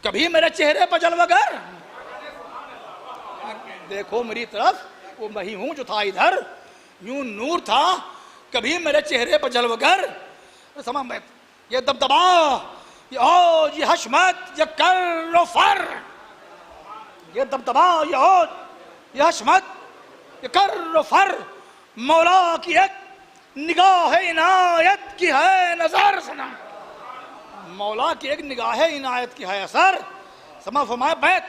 کبھی میرے چہرے پر جلوہ گر. دیکھو میری طرف وہ وہی ہوں جو تھا ادھر. یوں نور تھا کبھی میرے چہرے پر جلوہ گر. یہ دبدبا یہ اوج یہ حشمت یہ کر و فر. یہ دبدبا یہ اوج یہ حشمت یہ کر و فر مولا کی ایک نگاہ عنایت کی ہے نظر. سنا مولا کی ایک نگاہ عنایت کی ہے اثر. سما فرمایا بیت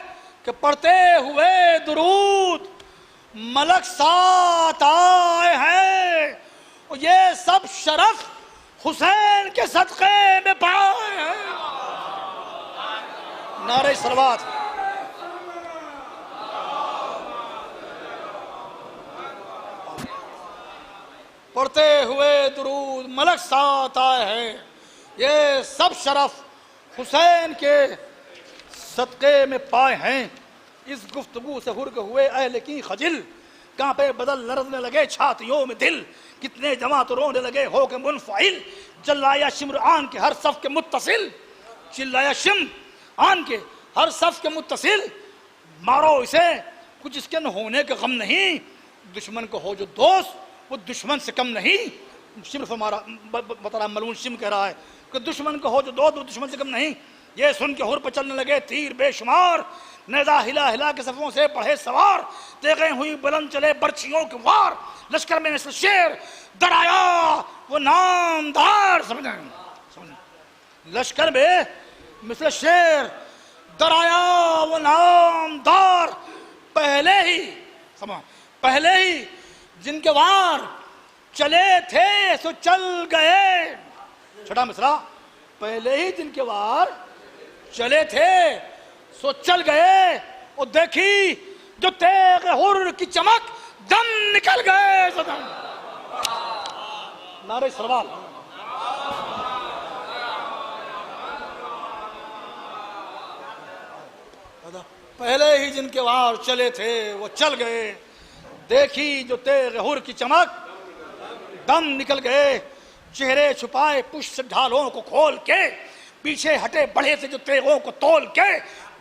کہ پڑھتے ہوئے درود ملک ساتھ آئے ہیں. یہ سب شرف حسین کے صدقے میں پائے ہیں. نعرہ صلوات. پڑھتے ہوئے درود ملک ساتھ آئے ہیں. یہ سب شرف حسین کے صدقے میں پائے ہیں. اس گفتگو سے ہرگ ہوئے اہل کی خجل. کانپے بدل لرزنے لگے چھاتیوں میں دل. کتنے جماعت تو رونے لگے ہو کے منفعل. چلایا شمر آن کے ہر صف کے متصل. چلایا شمر آن کے ہر صف کے متصل. مارو اسے کچھ اس کے نہ ہونے کا غم نہیں. دشمن کو ہو جو دوست وہ دشمن سے کم نہیں. شمر فرما بتا رہا ملعون شم کہہ رہا ہے کہ دشمن کو ہو جو دوست وہ دشمن سے کم نہیں. یہ سن کے ہر پہ چلنے لگے تیر بے شمار. نیزہ ہلا ہلا کے صفوں سے پڑھے سوار. تیغیں ہوئی بلند چلے برچھیوں کے وار. لشکر میں مثل شیر در آیا وہ نامدار. سمجھیں لشکر میں مثل شیر در آیا وہ نامدار. پہلے ہی جن کے وار چلے تھے سو چل گئے. چھٹا مصرع. پہلے ہی جن کے وار چلے تھے سو چل گئے. اور دیکھی جو تیغ حر کی چمک دم نکل گئے. نعرہ سروال. پہلے ہی جن کے وار چلے تھے وہ چل گئے. دیکھی جو تیغ حر کی چمک دم نکل گئے. چہرے چھپائے پشت سے ڈھالوں کو کھول کے. پیچھے ہٹے بڑھے سے جو تیغوں کو تول کے.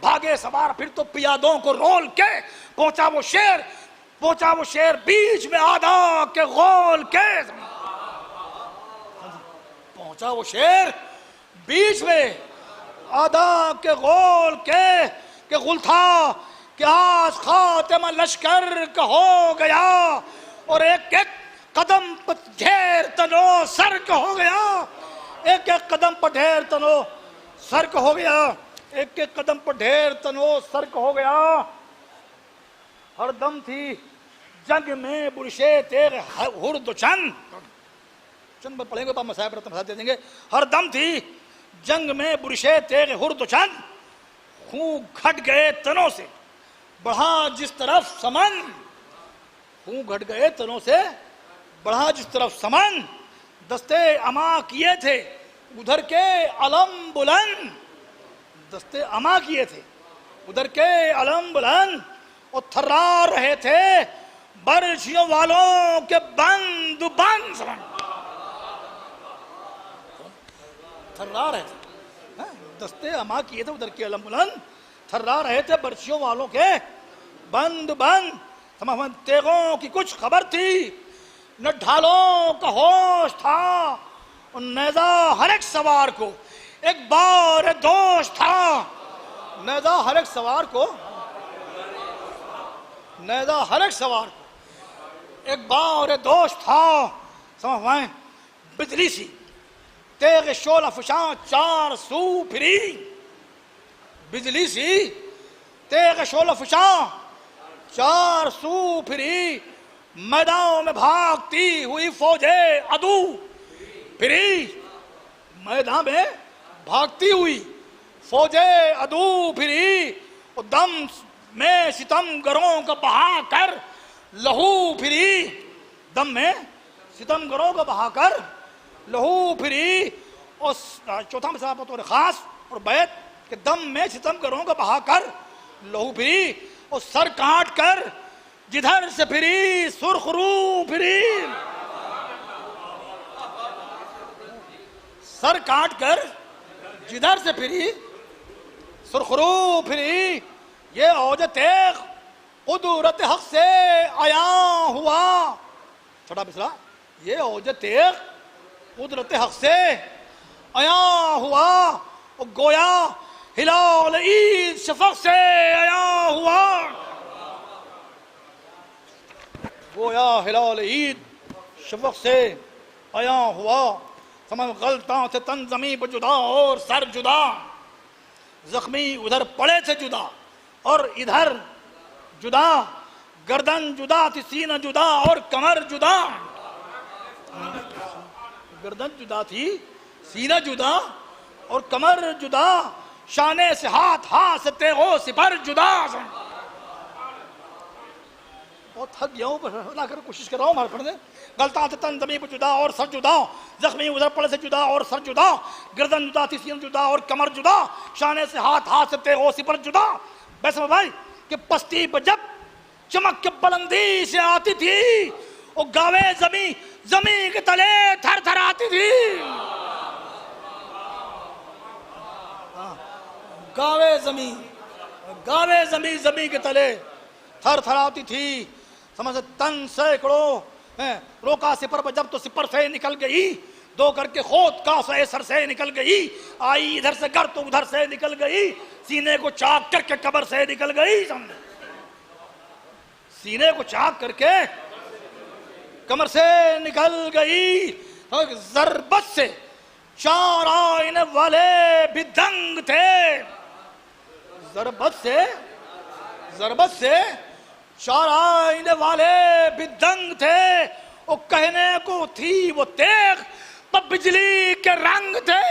بھاگے سوار پھر تو پیادوں کو رول کے. پہنچا وہ شیر بیچ میں آدھا کے غول کے. پہنچا وہ شیر بیچ میں آدھا کے غول کے. کہ غل تھا کہ آج خاتمہ لشکر کا ہو گیا. اور ایک ایک قدم پر ڈھیر تنو سر کا ہو گیا. ایک ایک قدم پر ڈھیر تنو سر کا ہو گیا. ایک ایک قدم پر ڈھیر تنو سر کا ہو گیا. ہر دم تھی جنگ میں برشے تیغ حر دو چند پر پڑھیں گے پاپ مسائب رتن مسائب دے دیں گے. ہر دم تھی جنگ میں برشے تیغ حر دو چند. خون گھٹ گئے تنوں سے بڑھا جس طرف سمن. خون گھٹ گئے تنوں سے بڑھا جس طرف سمن. دستے اما کیے تھے ادھر کے علم بلند، دستے اما کیے تھے ادھر کے علم بلند، اور تھرا رہے تھے برشیوں والوں کے بند بند، تھرا رہے تھے، دستے اما کیے تھے ادھر کے علم بلند، تھرا رہے تھے برشیوں والوں کے بند بند، تمام تیغوں کی کچھ خبر تھی، نہ ڈھالوں کا ہوش تھا، اور نیزہ ہر ایک سوار کو ایک بار دوش تھا، نیزہ ہر ایک سوار کو، نیزہ ہر ایک سوار کو ایک بار دوش تھا، سمجھ بجلی سی تیغ شعلہ فشاں چار سو پھری، بجلی سی تیغ شعلہ فشاں چار سو پھری، میدان میں بھاگتی ہوئی فوج عدو پھری، میدان میں بھاگتی ہوئی فوج عدو پھری، اور دم میں ستم گروں کا بہا کر لہو پھری، دم میں ستم گروں کا بہا کر لہو پھری، اور چوتھا مسئلہ بطور خاص اور بیت کہ دم میں ستم گروں کا بہا کر لہو پھری، اور سر کاٹ کر جدھر سے پھری سرخ رو پھری، سر کاٹ کر جدھر سے پھری سرخ رو پھری، یہ اوج تیغ قدرت حق سے آیا ہوا، چھوٹا مصرع، یہ اوج تیغ قدرت حق سے آیا ہوا، اور گویا ہلال عید شفق سے آیا ہوا، گویا ہلال عید شفق سے آیا ہوا، تمام غلطاں سے تن زمیں پر جدا اور سر جدا، زخمی ادھر پڑے تھے جدا اور ادھر جدا، گردن جدا تھی سینہ جدا اور کمر جدا، گردن جدا تھی سینہ جدا اور کمر جدا، شانے سے ہاتھ سے تیغوں سپر جدا، بہت تھک گیا ہوں پر لا کر کوشش کر رہا ہوں ہمارے پڑھنے، غلطاں سے تن زمین پر جدا اور سر جدا، زخمی ادھر پڑے سے جدا اور سر جدا، گردن جدا تھی سینہ جدا اور کمر جدا، شانے سے ہاتھ سے تیغوں سپر جدا، بیسے بھائی کہ پستی پر جب چمک کے بلندی سے آتی تھی، وہ گاوے زمین کے تلے تھر تھر آتی تھی، گاوے زمین کے تلے تھر تھر آتی تھی، سمجھ تن سینکڑوں روکا سپر پر جب تو سپر سے نکل گئی، دو کر کے خود کا سر سے نکل گئی، آئی ادھر سے گر تو ادھر سے نکل گئی، سینے کو چاک کر کے قبر سے نکل گئی، سینے کو چاک کر کے کمر سے نکل گئی، ضربت سے چار آئینے والے بھی دنگ تھے، ضربت سے چار آئینے والے بھی دنگ تھے، وہ کہنے کو تھی وہ تیغ پر بجلی کے رنگ تھے،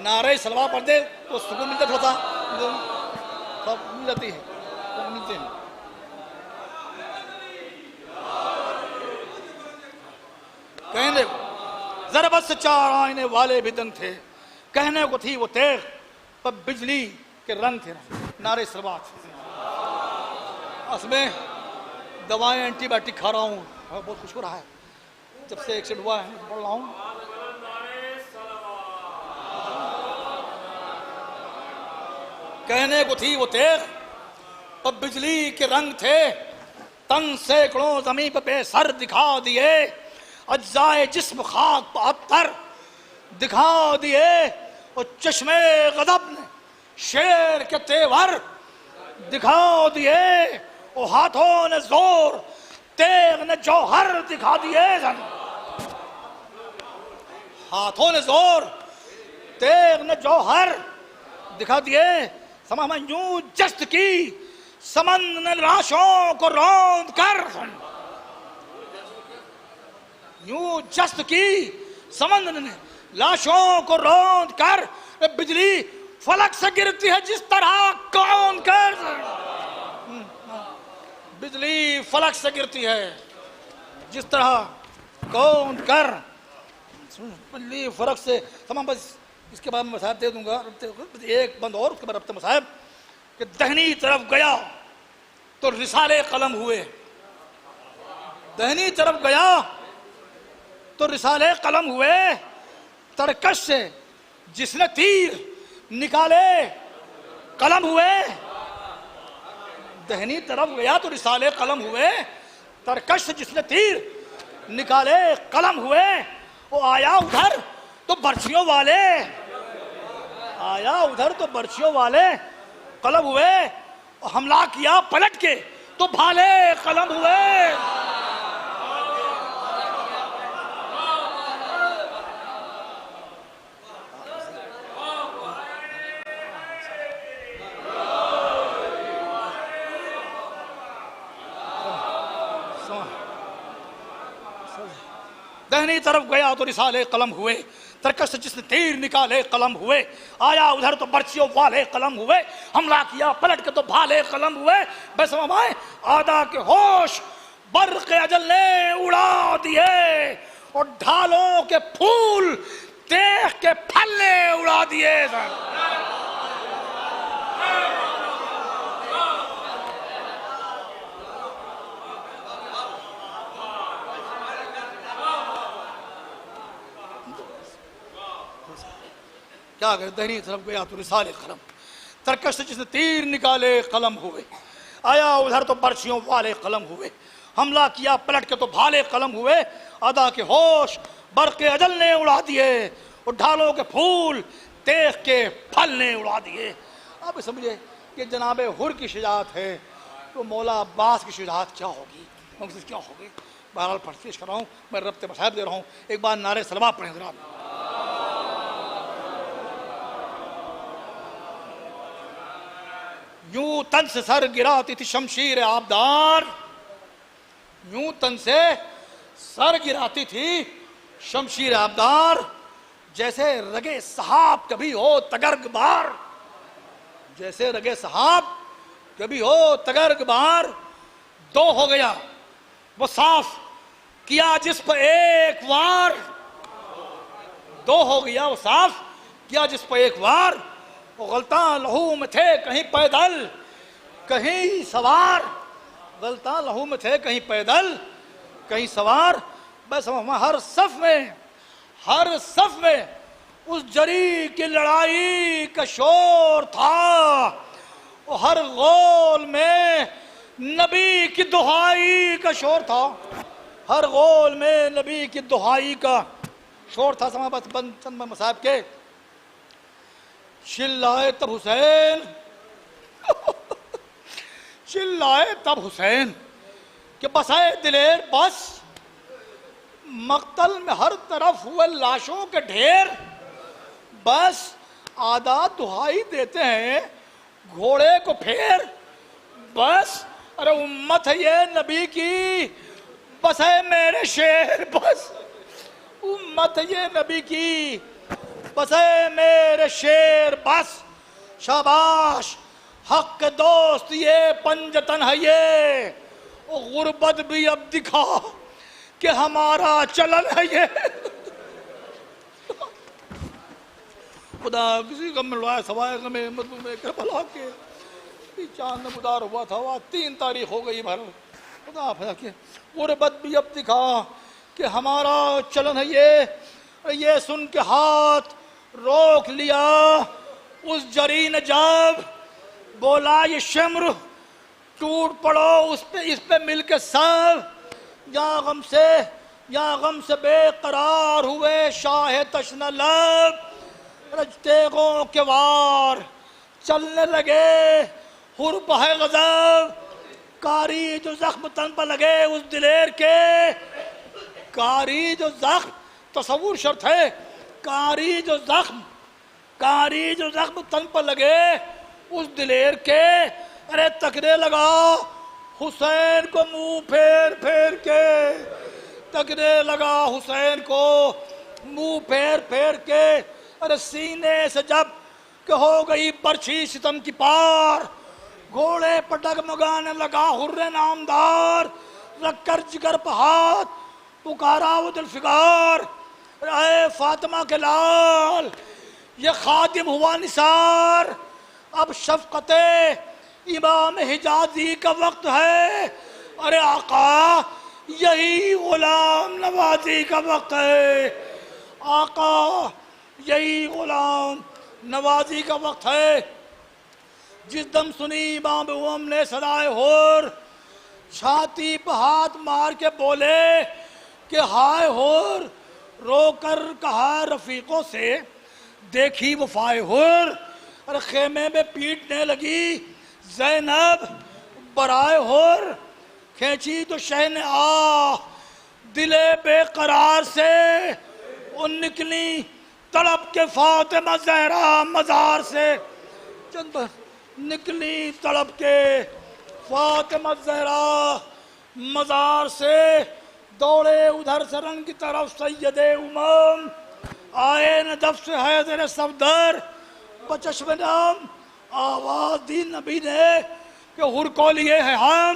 نعرہ سلوہ پڑھ دے تو سکون ملتا ہوتا، مل جاتی ہے، ملتے ہیں، کہنے کو ضربت سے چار آئینے والے بھی دنگ تھے، کہنے کو تھی وہ تیغ پر بجلی کے رنگ تھے، نعرہ سلوات، اس میں دوائیں اینٹی بائیوٹک کھا رہا ہوں، بہت خوش ہو رہا ہے، جب سے ایک سے ہوا ہے پڑھ رہا ہوں، کہنے کو تھی وہ تیغ پر بجلی کے رنگ تھے، تن سینکڑوں زمین پہ بے سر دکھا دیے، اجزائے جسم خاک پہ ابتر دکھا دیے، اور چشمے غضب نے شیر کے تیور دکھا دیے، اور ہاتھوں نے زور تیغ نے جوہر دکھا دیے، ہاتھوں نے زور تیغ نے جوہر دکھا دیے، سمجھ یوں جست کی سمند نے لاشوں کو روند کر، یوں جست کی سمند نے لاشوں کو روند کر، بجلی فلک سے گرتی ہے جس طرح کون کر، بجلی فلک سے گرتی ہے، جس طرح کون کر بجلی فلک سے تمام. بس اس کے بعد میں مصاحب دے دوں گا، ایک بند اور اس کے بعد ربط مصاحب کہ دہنی طرف گیا تو رسالے قلم ہوئے. دہنی طرف گیا تو رسالے قلم ہوئے، ترکش سے جس نے تیر نکالے قلم ہوئے. دہنی طرف گیا تو رسالے قلم ہوئے، ترکش سے جس نے تیر نکالے قلم ہوئے. وہ آیا ادھر تو برچھیوں والے، آیا ادھر تو برچھیوں والے قلم ہوئے. حملہ کیا پلٹ کے تو بھالے قلم ہوئے. دہنی طرف گیا تو رسالے قلم ہوئے، ترکش سے جس نے تیر نکالے قلم ہوئے. آیا ادھر تو برچیوں والے قلم ہوئے، حملہ کیا پلٹ کے تو بھالے قلم ہوئے. بس ہمائے آدھا کے ہوش برق اجل نے اڑا دیے، اور ڈھالوں کے پھول دیکھ کے پھل نے اڑا دیے. کیا کہ دہنی طرف گیا تو رسالے قلم، ترکش سے جس نے تیر نکالے قلم ہوئے. آیا ادھر تو برچھیوں والے قلم ہوئے، حملہ کیا پلٹ کے تو بھالے قلم ہوئے. ادا کے ہوش برق اجل نے اڑا دیے، اور ڈھالوں کے پھول دیکھ کے پھل نے اڑا دیے. آپ سمجھے کہ جناب حر کی شجاعت ہے تو مولا عباس کی شجاعت کیا ہوگی، کیا ہوگی. بہرحال پیش کر رہا ہوں، میں ربط مصاحب دے رہا ہوں. ایک بار نعرے صلوات پڑھیں حضرات. یوں تن سے سر گراتی تھی شمشیر آبدار، یوں تن سے سر گراتی تھی شمشیر آبدار، جیسے رگے صحاب کبھی ہو تگرگ بار. جیسے رگے صحاب کبھی ہو تگرگ بار. دو ہو گیا وہ صاف کیا جس پہ ایک وار. دو ہو گیا وہ صاف کیا جس پہ ایک وار. وہ غلطاں لہو میں تھے کہیں پیدل کہیں سوار. غلطاں لہو میں تھے کہیں پیدل کہیں سوار. بس ہر صف میں اس جری کی لڑائی کا شور تھا. ہر غول میں نبی کی دہائی کا شور تھا. ہر غول میں نبی کی دہائی کا شور تھا. سما بس بند چند مصاحب کے. چلائے تب حسین چلائے تب حسین کہ بسائے دلیر بس. مقتل میں ہر طرف ہوئے لاشوں کے ڈھیر. بس آدھا دہائی دیتے ہیں گھوڑے کو پھیر. بس ارے امت ہے یہ نبی کی بس ہے میرے شیر. بس امت ہے یہ نبی کی بس ہے میرے شیر. بس شاباش حق کے دوست یہ پنجتن ہے یہ. غربت بھی اب دکھا کہ ہمارا چلن ہے یہ. خدا کسی غم میں لائے سوائے غم مظلوم کربلا کے. چاند مدار ہوا تھا وہ 3 تاریخ ہو گئی بھر. خدا فضا کے غربت بھی اب دکھا کہ ہمارا چلن ہے یہ. یہ سن کے ہاتھ روک لیا اس جری نے جب بولا یہ شمر ٹوٹ پڑو اس پہ مل کے سب. یا غم سے بے قرار ہوئے شاہ تشنہ لب. تیغوں کے وار چلنے لگے حر بہے غضب. کاری جو زخم تن پر لگے اس دلیر کے. کاری جو زخم تصور شرط ہے. کاری جو زخم تن پر لگے اس دلیر کے. ارے تکنے لگا حسین کو منہ پھیر پھیر کے. تکنے لگا حسین کو منہ پھیر پھیر کے. ارے سینے سے جب کہ ہو گئی برچھی ستم کی پار گھوڑے پٹک مگانے لگا حر نامدار، رکھ کر جگر پہ ہاتھ پکارا وہ دلفگار، اے فاطمہ کے لال یہ خادم ہوا نثار، اب شفقت امام حجازی کا وقت ہے، ارے آقا یہی غلام نوازی کا وقت ہے، آقا یہی غلام نوازی کا وقت ہے۔ جس دم سنی امام اوم نے صدائے حر، چھاتی پہ ہاتھ مار کے بولے کہ ہائے حر، رو کر کہا رفیقوں سے دیکھی وفائے حر، اور خیمے میں پیٹنے لگی زینب برائے حر، کھینچی تو شہ نے دل بے قرار سے، ان نکلی تڑپ کے فاطمہ زہرا مزار سے، چند نکلی تڑپ کے فاطمہ زہرا مزار سے، دوڑے ادھر سرن کی طرف سید امم، آئے ندف سے حیدر صفدر، بچشم نام آواز دی نبی نے کہ حر کو لیے ہیں ہم،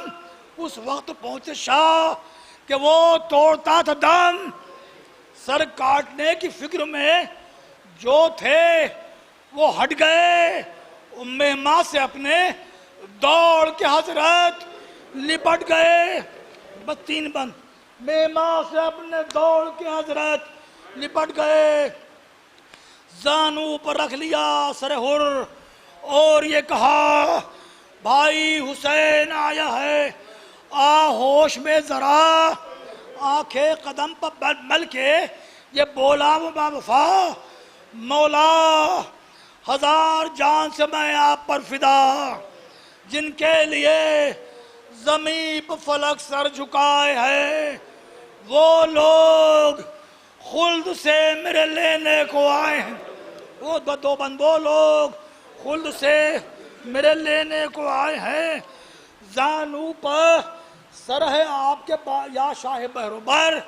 اس وقت پہنچے شاہ کہ وہ توڑتا تھا دم، سر کاٹنے کی فکر میں جو تھے وہ ہٹ گئے، ماں سے اپنے دوڑ کے حضرت لپٹ گئے، بس 3 بند، ماں سے اپنے دوڑ کے حضرت لپٹ گئے، زانو پر رکھ لیا سر حر اور یہ کہا بھائی حسین آیا ہے، آ ہوش میں ذرا، آنکھیں قدم پر مل کے یہ بولا وہ باوفا، مولا 1000 جان سے میں آپ پر فدا، جن کے لیے زمین پر فلک سر جھکائے ہیں، وہ لوگ خلد سے میرے لینے کو آئے ہیں، وہ 2 بند، وہ لوگ خلد سے میرے لینے کو آئے ہیں، زانو پر سر ہے آپ کے یا شاہ بحر و بر،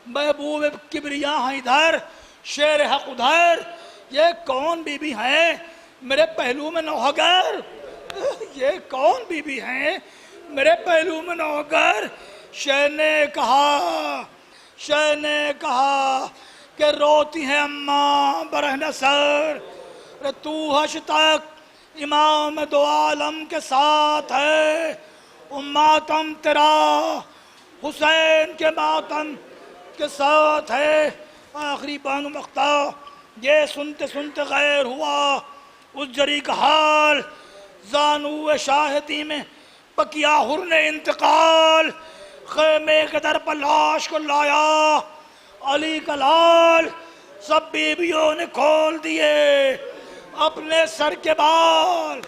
محبوب کبریا ہیں ادھر، شیر حق ادھر، یہ کون بی بی ہیں میرے پہلو میں نوحگر، یہ کون بی بی ہیں میرے پہلو میں نوحگر، شہ نے کہا کہ روتی ہیں اماں برہنہ سر، تو حش تک امام 2 عالم کے ساتھ ہے، ماتم تیرا حسین کے ماتم کے ساتھ ہے، آخری بانگ مقطع، یہ سنتے سنتے غیر ہوا اس جری کا حال، زانو شاہدی میں پکیا حر نے انتقال، خیمے کے در پر لاش کو لایا علی کا لال، سب بیویوں نے کھول دیے اپنے سر کے بال،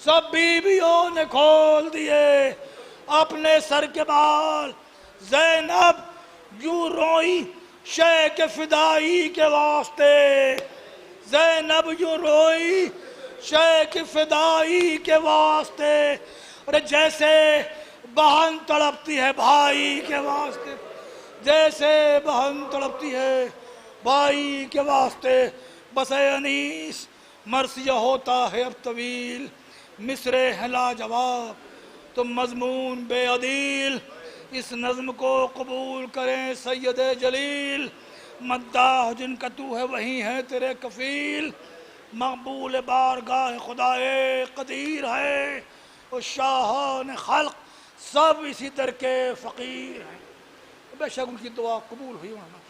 سب بیویوں نے کھول دیے اپنے سر کے بال، زینب یوں روئی شے کے فدائی کے واسطے، زینب یوں روئی شے کے فدائی کے واسطے، اور جیسے بہن تڑپتی ہے بھائی کے واسطے، جیسے بہن تڑپتی ہے بھائی کے واسطے، بس اے انیس مرثیہ ہوتا ہے اب طویل، مصرے ہیں لاجواب تو مضمون بے عدیل، اس نظم کو قبول کریں سید جلیل، مداح جن کا تو ہے وہی ہے تیرے کفیل، مقبول بارگاہ خدائے قدیر ہے، اور شاہان خلق سب اسی در کے فقیر ہیں، بے شک ان کی دعا قبول ہوئی وہاں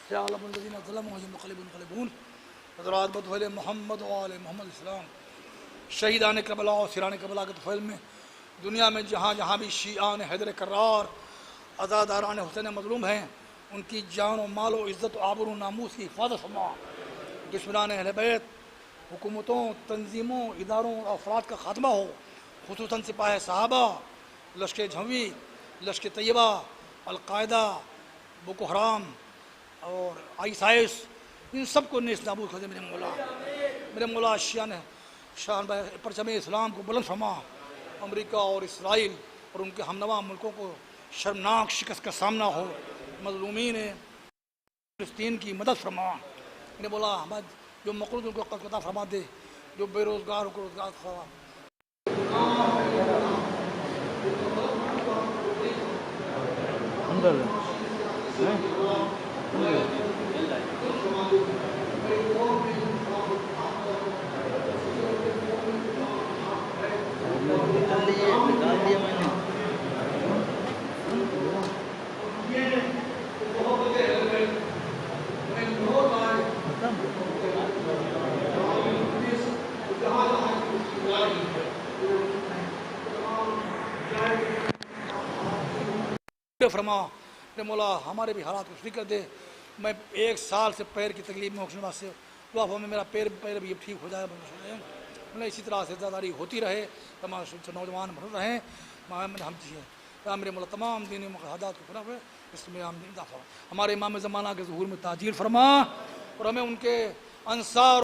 سیالم الذین ظلموا منقلبون، حضرات بدفعل محمد و آل محمد اسلام، شہیدان کربلا اور سران کربلا کے طفیل میں دنیا میں جہاں جہاں بھی شیعان حیدر کرار عزاداران حسین مظلوم ہیں، ان کی جان و مال و عزت و آبرو و ناموس کی حفاظت فرما، دشمنان اہل بیت، حکومتوں، تنظیموں، اداروں اور افراد کا خاتمہ ہو، خصوصاً سپاہ صحابہ، لشکر جھنوی، لشکر طیبہ، القاعدہ، بوکو حرام اور ISIS، ان سب کو نیست نابود کر دے میرے مولا شان پرچم اسلام کو بلند فرما، امریکہ اور اسرائیل اور ان کے ہمنوا ملکوں کو شرمناک شکست کا سامنا ہو، مظلومین فلسطین کی مدد فرما، میرے مولا احمد جو مقروض ان کو قطع فرما دے، جو بے روزگار کو روزگار فرما، فرما اے مولا ہمارے بھی حالات کو فکر دے. میں 1 سال سے پیر کی تکلیف میں آکسیجن سے دعا میں میرا پیر بھی اب ٹھیک ہو جائے. میں اسی طرح سے زیاداری ہوتی رہے, تمام نوجوان بھر رہے ہم چاہیے میرے مولا تمام دینی مقاصدات کو پورا ہوئے. اس میں ہمارے امام زمانہ کے ظہور میں تاجیل فرما اور ہمیں ان کے انصار